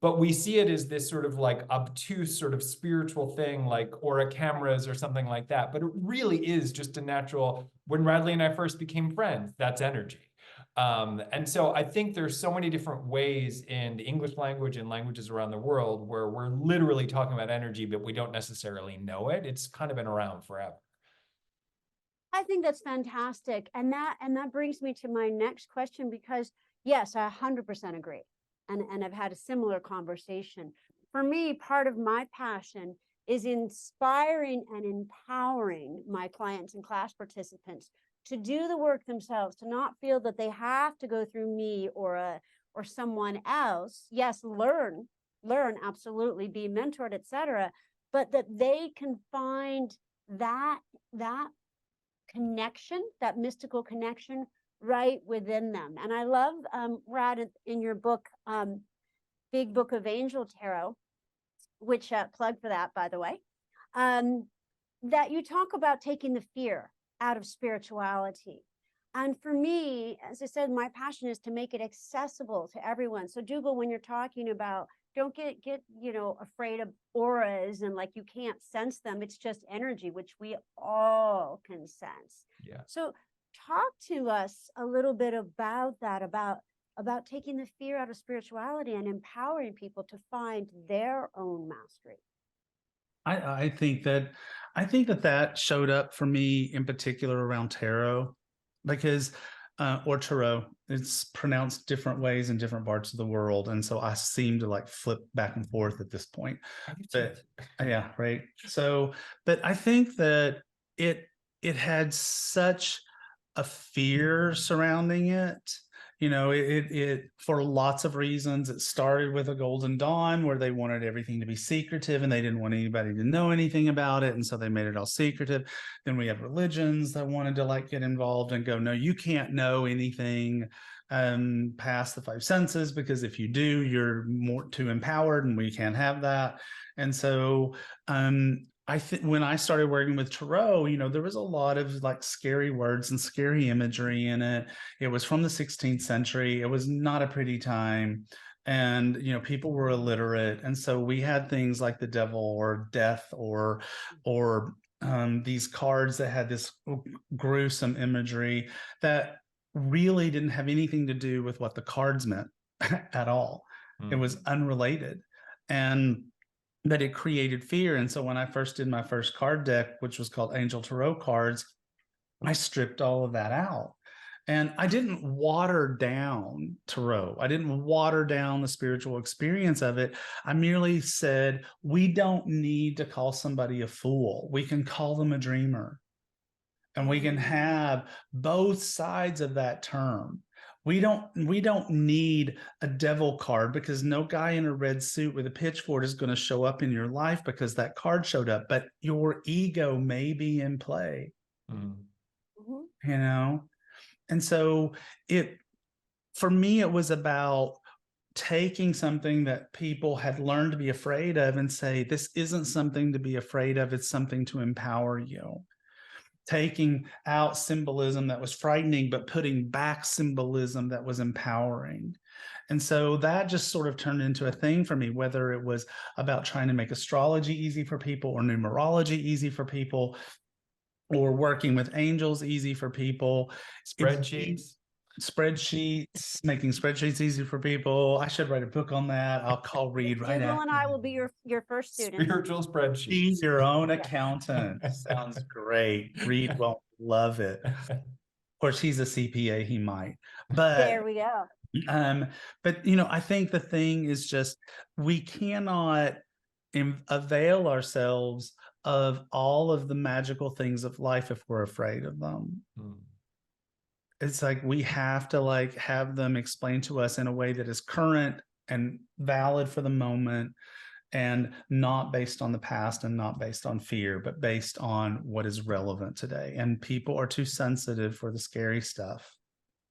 But we see it as this sort of like obtuse sort of spiritual thing like aura cameras or something like that. But it really is just a natural, when Radleigh and I first became friends, that's energy. And so I think there's so many different ways in the English language and languages around the world where we're literally talking about energy, but we don't necessarily know it. It's kind of been around forever. I think that's fantastic. And that brings me to my next question, because yes, I 100% agree. And I've had a similar conversation. For me, part of my passion is inspiring and empowering my clients and class participants to do the work themselves, to not feel that they have to go through me or someone else. Yes, learn, absolutely, be mentored, etc., but that they can find that connection, that mystical connection right within them. And I love, Rad, in your book, Big Book of Angel Tarot, which plug for that, by the way, that you talk about taking the fear out of spirituality. And for me, as I said, my passion is to make it accessible to everyone. So Dougal, when you're talking about, don't get afraid of auras and like you can't sense them. It's just energy, which we all can sense. Yeah. So talk to us a little bit about that, about taking the fear out of spirituality and empowering people to find their own mastery. I think that showed up for me in particular around tarot, because or tarot, it's pronounced different ways in different parts of the world, and so I seem to like flip back and forth at this point. But yeah, right. So, but I think that it had such a fear surrounding it. It for lots of reasons. It started with a Golden Dawn where they wanted everything to be secretive and they didn't want anybody to know anything about it. And so they made it all secretive. Then we have religions that wanted to like get involved and go, no, you can't know anything past the five senses, because if you do, you're more too empowered and we can't have that. And so I think when I started working with tarot, there was a lot of like scary words and scary imagery in it. It was from the 16th century. It was not a pretty time. And, people were illiterate. And so we had things like the devil or death or these cards that had this gruesome imagery that really didn't have anything to do with what the cards meant at all. It was unrelated. But it created fear. And so when I first did my first card deck, which was called Angel Tarot Cards, I stripped all of that out. And I didn't water down tarot. I didn't water down the spiritual experience of it. I merely said, we don't need to call somebody a fool. We can call them a dreamer. And we can have both sides of that term. We don't need a devil card, because no guy in a red suit with a pitchfork is going to show up in your life because that card showed up, but your ego may be in play. And so for me, it was about taking something that people had learned to be afraid of and say, this isn't something to be afraid of. It's something to empower you. Taking out symbolism that was frightening, but putting back symbolism that was empowering. And so that just sort of turned into a thing for me, whether it was about trying to make astrology easy for people or numerology easy for people or working with angels easy for people. Spreadsheets, making spreadsheets easy for people. I should write a book on that. I'll call Reed right now. Dougal and I will be your first students. Spiritual spreadsheets. Be your own accountant. Sounds great. Reed will love it. Of course, he's a CPA. He might. But there we go. But I think the thing is just we cannot avail ourselves of all of the magical things of life if we're afraid of them. It's like we have to like have them explained to us in a way that is current and valid for the moment, and not based on the past and not based on fear, but based on what is relevant today. And people are too sensitive for the scary stuff.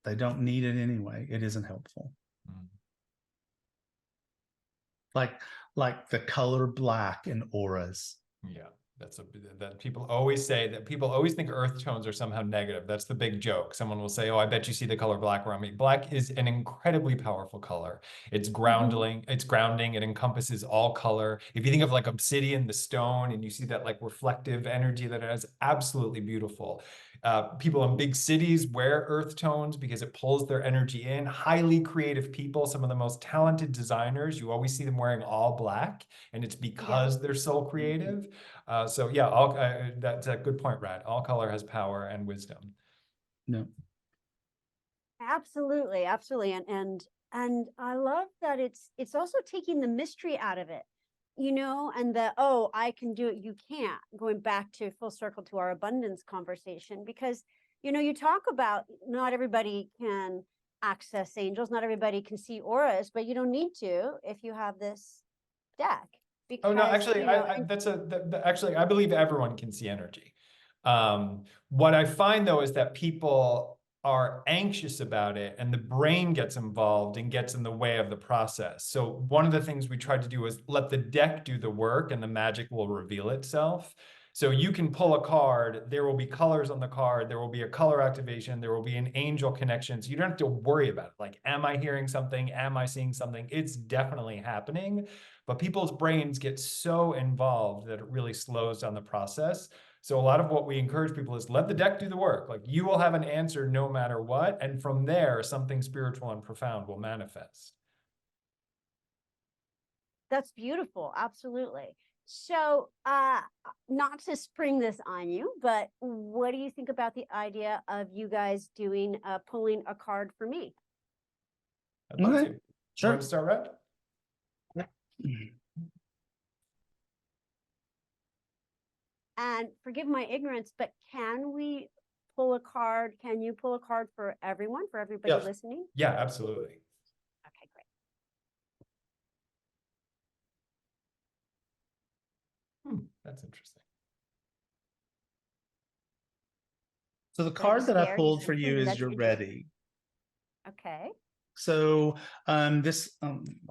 They don't need it anyway. It isn't helpful. Like the color black in auras. Yeah. That people always say that people always think earth tones are somehow negative. That's the big joke. Someone will say, oh, I bet you see the color black around me. Black is an incredibly powerful color. It's grounding. It's grounding. It encompasses all color. If you think of like obsidian, the stone, and you see that like reflective energy that it has, absolutely beautiful. People in big cities wear earth tones because it pulls their energy in. Highly creative people, some of the most talented designers, you always see them wearing all black, and it's because they're so creative. So yeah, that's a good point, Rad. All color has power and wisdom. No. Absolutely, absolutely. And I love that it's also taking the mystery out of it, and oh, I can do it, you can't, going back to full circle to our abundance conversation, because, you talk about not everybody can access angels, not everybody can see auras, but you don't need to if you have this deck. Oh no, because, actually, you know, actually, I believe everyone can see energy. What I find though is that people are anxious about it, and the brain gets involved and gets in the way of the process. So one of the things we tried to do is let the deck do the work, and the magic will reveal itself. So you can pull a card, there will be colors on the card, there will be a color activation, there will be an angel connection. So you don't have to worry about it. Like, am I hearing something? Am I seeing something? It's definitely happening. But people's brains get so involved that it really slows down the process. So a lot of what we encourage people is let the deck do the work. Like, you will have an answer no matter what. And from there, something spiritual and profound will manifest. that's beautiful. Absolutely. So, not to spring this on you, but what do you think about the idea of you guys doing pulling a card for me? I'd love Okay. to. Sure. You want to start, Red? And forgive my ignorance, but can we pull a card? Can you pull a card for everyone, for everybody Yes. listening? Yeah, absolutely. Okay, great. That's interesting. So the Should I be card that I scared? pulled for you is That's you're interesting. ready. Okay. So I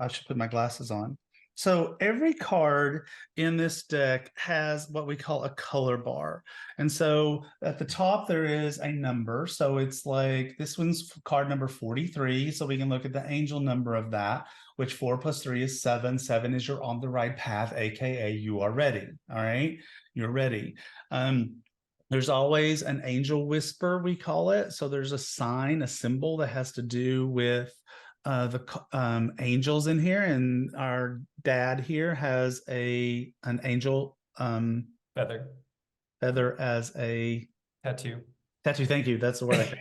should put my glasses on. So every card in this deck has what we call a color bar. And so at the top, there is a number. So it's like this one's card number 43. So we can look at the angel number of that, which 4 + 3 is 7. 7 is you're on the right path, AKA you are ready. All right. You're ready. There's always an angel whisper, we call it. So there's a sign, a symbol that has to do with the angels in here, and our dad here has an angel Feather. feather as a Tattoo. tattoo. Thank you. That's the word.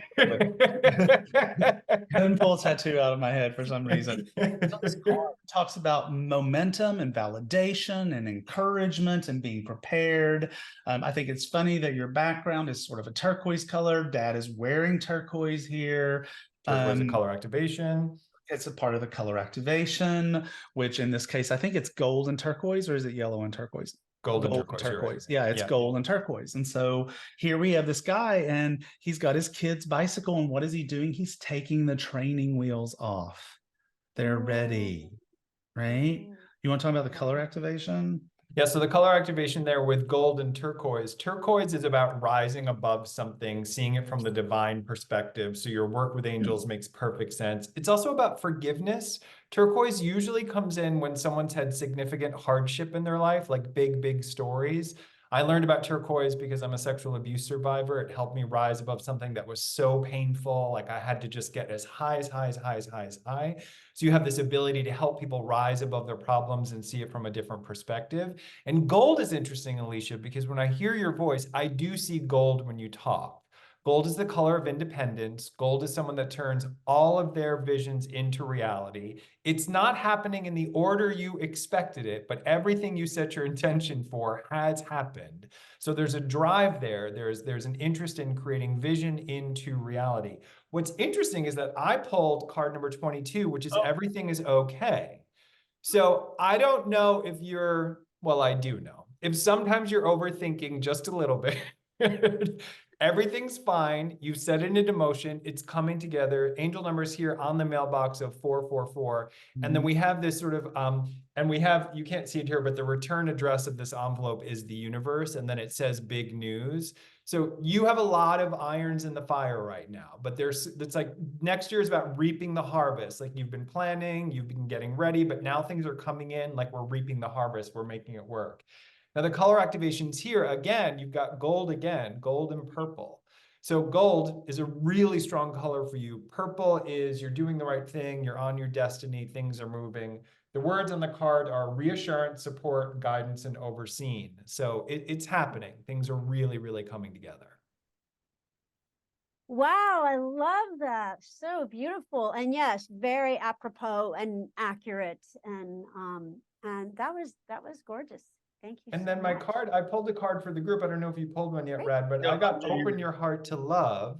Couldn't pull a tattoo out of my head for some reason. So this card talks about momentum and validation and encouragement and being prepared. I think it's funny that your background is sort of a turquoise color. Dad is wearing turquoise here. Turquoise a color activation. It's a part of the color activation, which in this case, I think it's gold and turquoise, or is it yellow and turquoise? Gold and turquoise. Turquoise. Right. Yeah, it's gold and turquoise. And so here we have this guy, and he's got his kid's bicycle. And what is he doing? He's taking the training wheels off. They're ready, right? You want to talk about the color activation? Yeah, so the color activation there with gold and turquoise. Turquoise is about rising above something, seeing it from the divine perspective. So your work with angels makes perfect sense. It's also about forgiveness. Turquoise usually comes in when someone's had significant hardship in their life, like big, big stories. I learned about turquoise because I'm a sexual abuse survivor. It helped me rise above something that was so painful. Like, I had to just get as high, as high, as high, as high, as high. So you have this ability to help people rise above their problems and see it from a different perspective. And gold is interesting, Alicia, because when I hear your voice, I do see gold when you talk. Gold is the color of independence. Gold is someone that turns all of their visions into reality. It's not happening in the order you expected it, but everything you set your intention for has happened. So there's a drive there. There's an interest in creating vision into reality. What's interesting is that I pulled card number 22, which is everything is okay. So I don't know if well, I do know. If sometimes you're overthinking just a little bit, everything's fine. You've set it into motion. It's coming together. Angel numbers here on the mailbox of 444. And then we have this sort of, and we have, you can't see it here, but the return address of this envelope is the universe. And then it says big news. So you have a lot of irons in the fire right now, but it's like next year is about reaping the harvest. Like, you've been planning, you've been getting ready, but now things are coming in, like we're reaping the harvest, we're making it work. Now the color activations here, again, you've got gold again, gold and purple. So gold is a really strong color for you. Purple is you're doing the right thing, you're on your destiny, things are moving. The words on the card are reassurance, support, guidance, and overseen. So it's happening. Things are really, really coming together. Wow, I love that. So beautiful. And yes, very apropos and accurate. And that was gorgeous. Thank you. And then my card, I pulled a card for the group. I don't know if you pulled one yet, Great. Brad, but I got Open Your Heart to Love,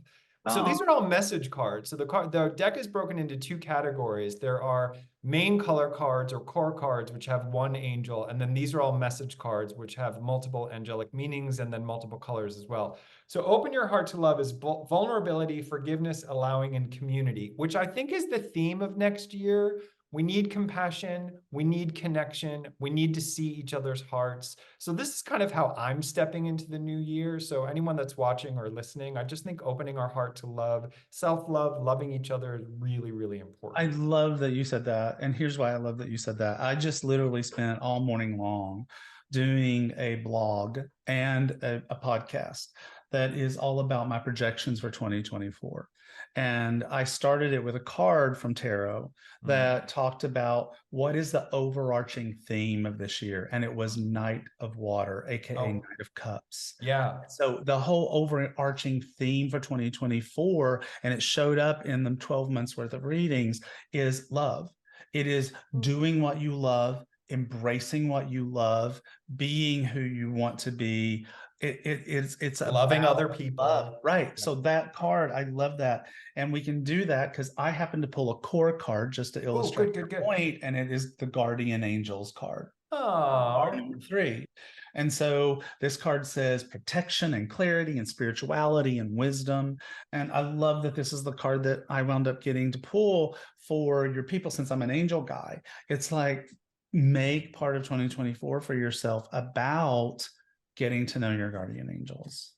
So these are all message cards. So the deck is broken into two categories. There are main color cards or core cards, which have one angel. And then these are all message cards, which have multiple angelic meanings and then multiple colors as well. So open your heart to love is vulnerability, forgiveness, allowing, and community, which I think is the theme of next year. We need compassion. We need connection. We need to see each other's hearts. So this is kind of how I'm stepping into the new year. So anyone that's watching or listening, I just think opening our heart to love, self-love, loving each other is really, really important. I love that you said that. And here's why I love that you said that. I just literally spent all morning long doing a blog and a podcast that is all about my projections for 2024. And I started it with a card from tarot that talked about what is the overarching theme of this year. And it was Knight of Water, aka Knight of Cups. Yeah. So the whole overarching theme for 2024, and it showed up in the 12 months worth of readings, is love. It is doing what you love, embracing what you love, being who you want to be. It's loving about other people. love. Right. So that card, I love that. And we can do that because I happen to pull a core card just to illustrate the point, and it is the Guardian Angels card. Card number 3. And so this card says protection and clarity and spirituality and wisdom. And I love that this is the card that I wound up getting to pull for your people, since I'm an angel guy. It's like, make part of 2024 for yourself about getting to know your guardian angels.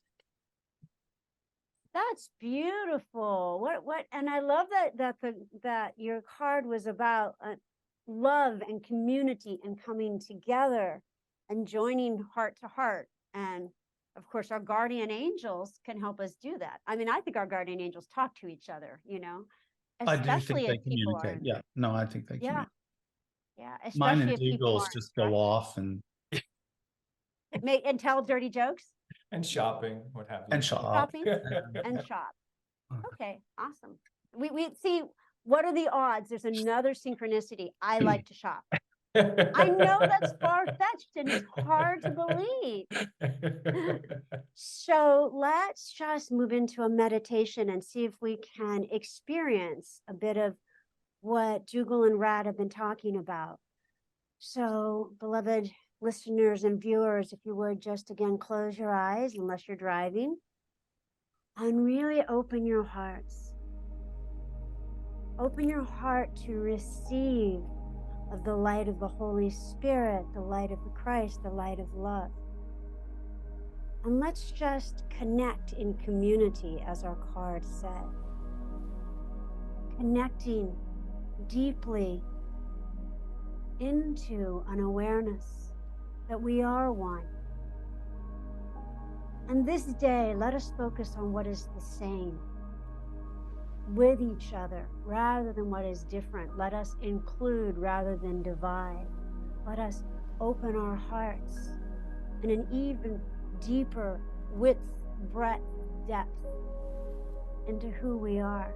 That's beautiful. What and I love that your card was about love and community and coming together and joining heart to heart. And of course, our guardian angels can help us do that. I mean, I think our guardian angels talk to each other, especially I do think if they people communicate. are. Yeah, no, I think they communicate. Yeah, Mine especially and if people Dougall's just go off and tell dirty jokes and shopping, what have you. and shop. shopping and shop. Okay, awesome. We see, what are the odds? There's another synchronicity. I like to shop. I know that's far-fetched and it's hard to believe. So let's just move into a meditation and see if we can experience a bit of what Dougal and Rad have been talking about. So, beloved listeners and viewers, if you would just again close your eyes, unless you're driving, and really open your hearts. Open your heart to receive of the light of the Holy Spirit, the light of the Christ, the light of love. And let's just connect in community, as our card said. Connecting deeply into an awareness that we are one. And this day, let us focus on what is the same with each other rather than what is different. Let us include rather than divide. Let us open our hearts in an even deeper width, breadth, depth into who we are,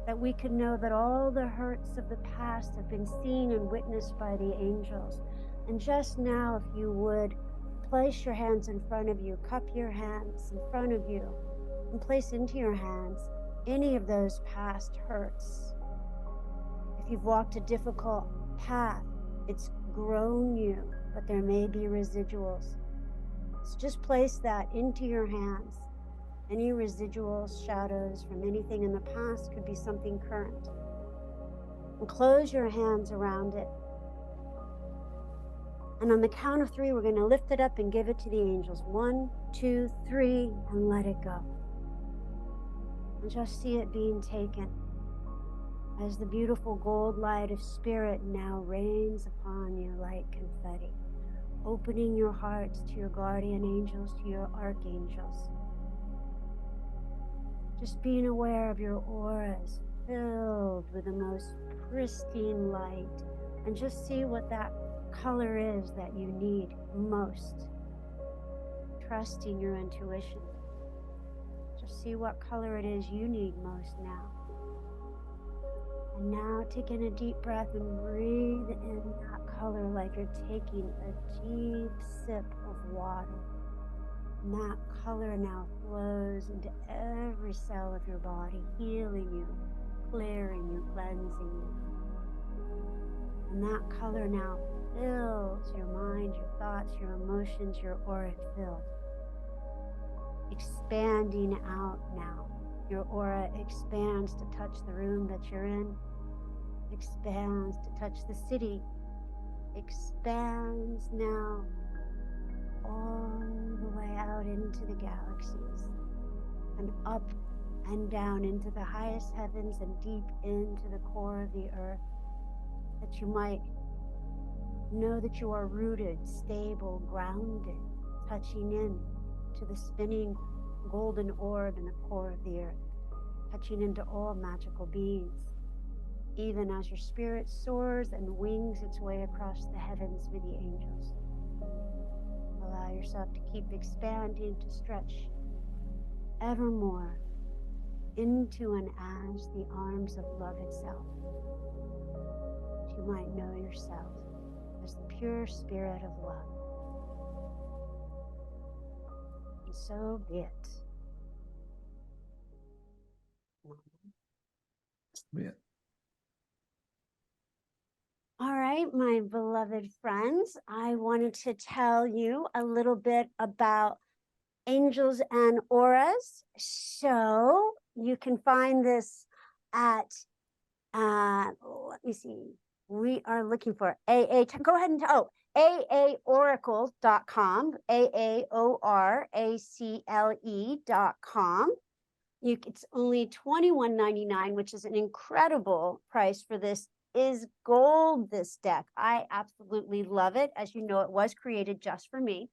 that we can know that all the hurts of the past have been seen and witnessed by the angels. And just now, if you would, place your hands in front of you, cup your hands in front of you, and place into your hands any of those past hurts. If you've walked a difficult path, it's grown you, but there may be residuals. So just place that into your hands. Any residuals, shadows from anything in the past, could be something current. And close your hands around it. And on the count of 3, we're going to lift it up and give it to the angels. 1, 2, 3, and let it go. And just see it being taken as the beautiful gold light of spirit now rains upon you like confetti, opening your hearts to your guardian angels, to your archangels. Just being aware of your auras filled with the most pristine light, and just see what that color is that you need most. Trusting your intuition. Just see what color it is you need most now. And now take in a deep breath and breathe in that color like you're taking a deep sip of water. And that color now flows into every cell of your body, healing you, clearing you, cleansing you. And that color now fills your mind, your thoughts, your emotions, your auric field. Expanding out now. Your aura expands to touch the room that you're in, expands to touch the city, expands now all the way out into the galaxies and up and down into the highest heavens and deep into the core of the earth, that you might know that you are rooted, stable, grounded, touching in to the spinning golden orb in the core of the earth, touching into all magical beings, even as your spirit soars and wings its way across the heavens with the angels. Allow yourself to keep expanding, to stretch ever more into and as the arms of love itself, that you might know yourself as the pure spirit of love. And so be it. Yeah. All right, my beloved friends, I wanted to tell you a little bit about angels and auras. So you can find this at, let me see, we are looking for go ahead and, aaoracles.com, aaoracle.com. It's only $21.99, which is an incredible price for this. Is gold, this deck. I absolutely love it. As you know, it was created just for me.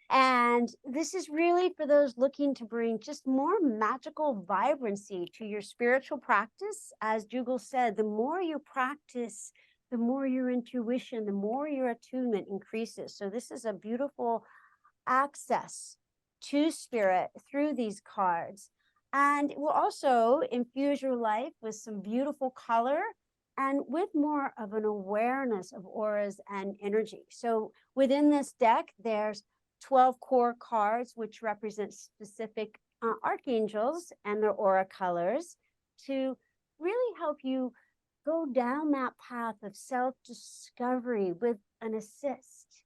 And this is really for those looking to bring just more magical vibrancy to your spiritual practice. As Dougal said, the more you practice, the more your intuition, the more your attunement increases. So this is a beautiful access to spirit through these cards. And it will also infuse your life with some beautiful color and with more of an awareness of auras and energy. So within this deck, there's 12 core cards, which represent specific archangels and their aura colors to really help you go down that path of self-discovery with an assist.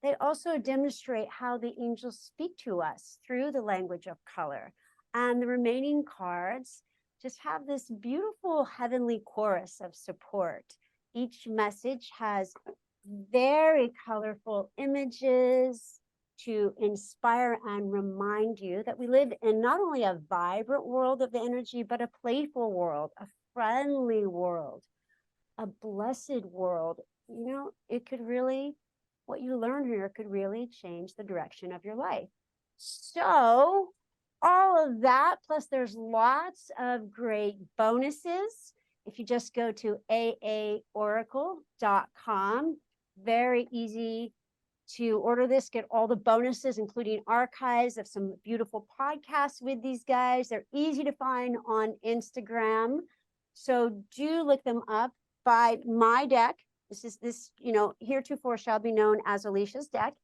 They also demonstrate how the angels speak to us through the language of color. And the remaining cards just have this beautiful heavenly chorus of support. Each message has very colorful images to inspire and remind you that we live in not only a vibrant world of energy, but a playful world, a friendly world, a blessed world. You know, it could really, what you learn here could really change the direction of your life. So all of that, plus there's lots of great bonuses. If you just go to aaoracle.com, very easy to order this, get all the bonuses, including archives of some beautiful podcasts with these guys. They're easy to find on Instagram. So do look them up. Buy my deck. This, you know, heretofore shall be known as Alicia's deck.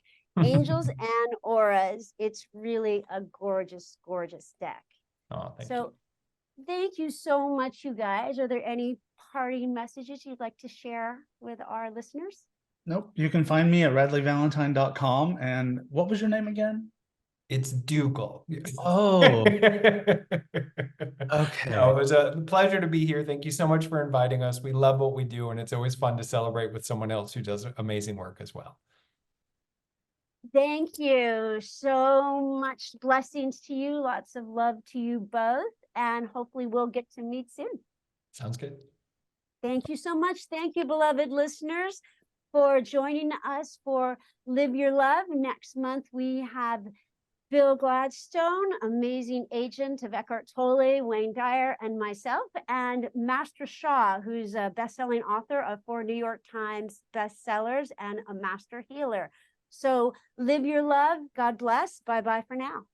Angels and Auras. It's really a gorgeous, gorgeous deck. Oh, thank you. Thank you so much, you guys. Are there any parting messages you'd like to share with our listeners? Nope. You can find me at radleighvalentine.com. And what was your name again? It's Dougal. Oh, okay. No, it was a pleasure to be here. Thank you so much for inviting us. We love what we do, and it's always fun to celebrate with someone else who does amazing work as well. Thank you so much. Blessings to you. Lots of love to you both. And hopefully we'll get to meet soon. Sounds good. Thank you so much. Thank you, beloved listeners, for joining us for Live Your Love. Next month, we have Bill Gladstone, amazing agent of Eckhart Tolle, Wayne Dyer, and myself, and Master Shah, who's a best-selling author of 4 New York Times bestsellers and a master healer. So live your love. God bless. Bye-bye for now.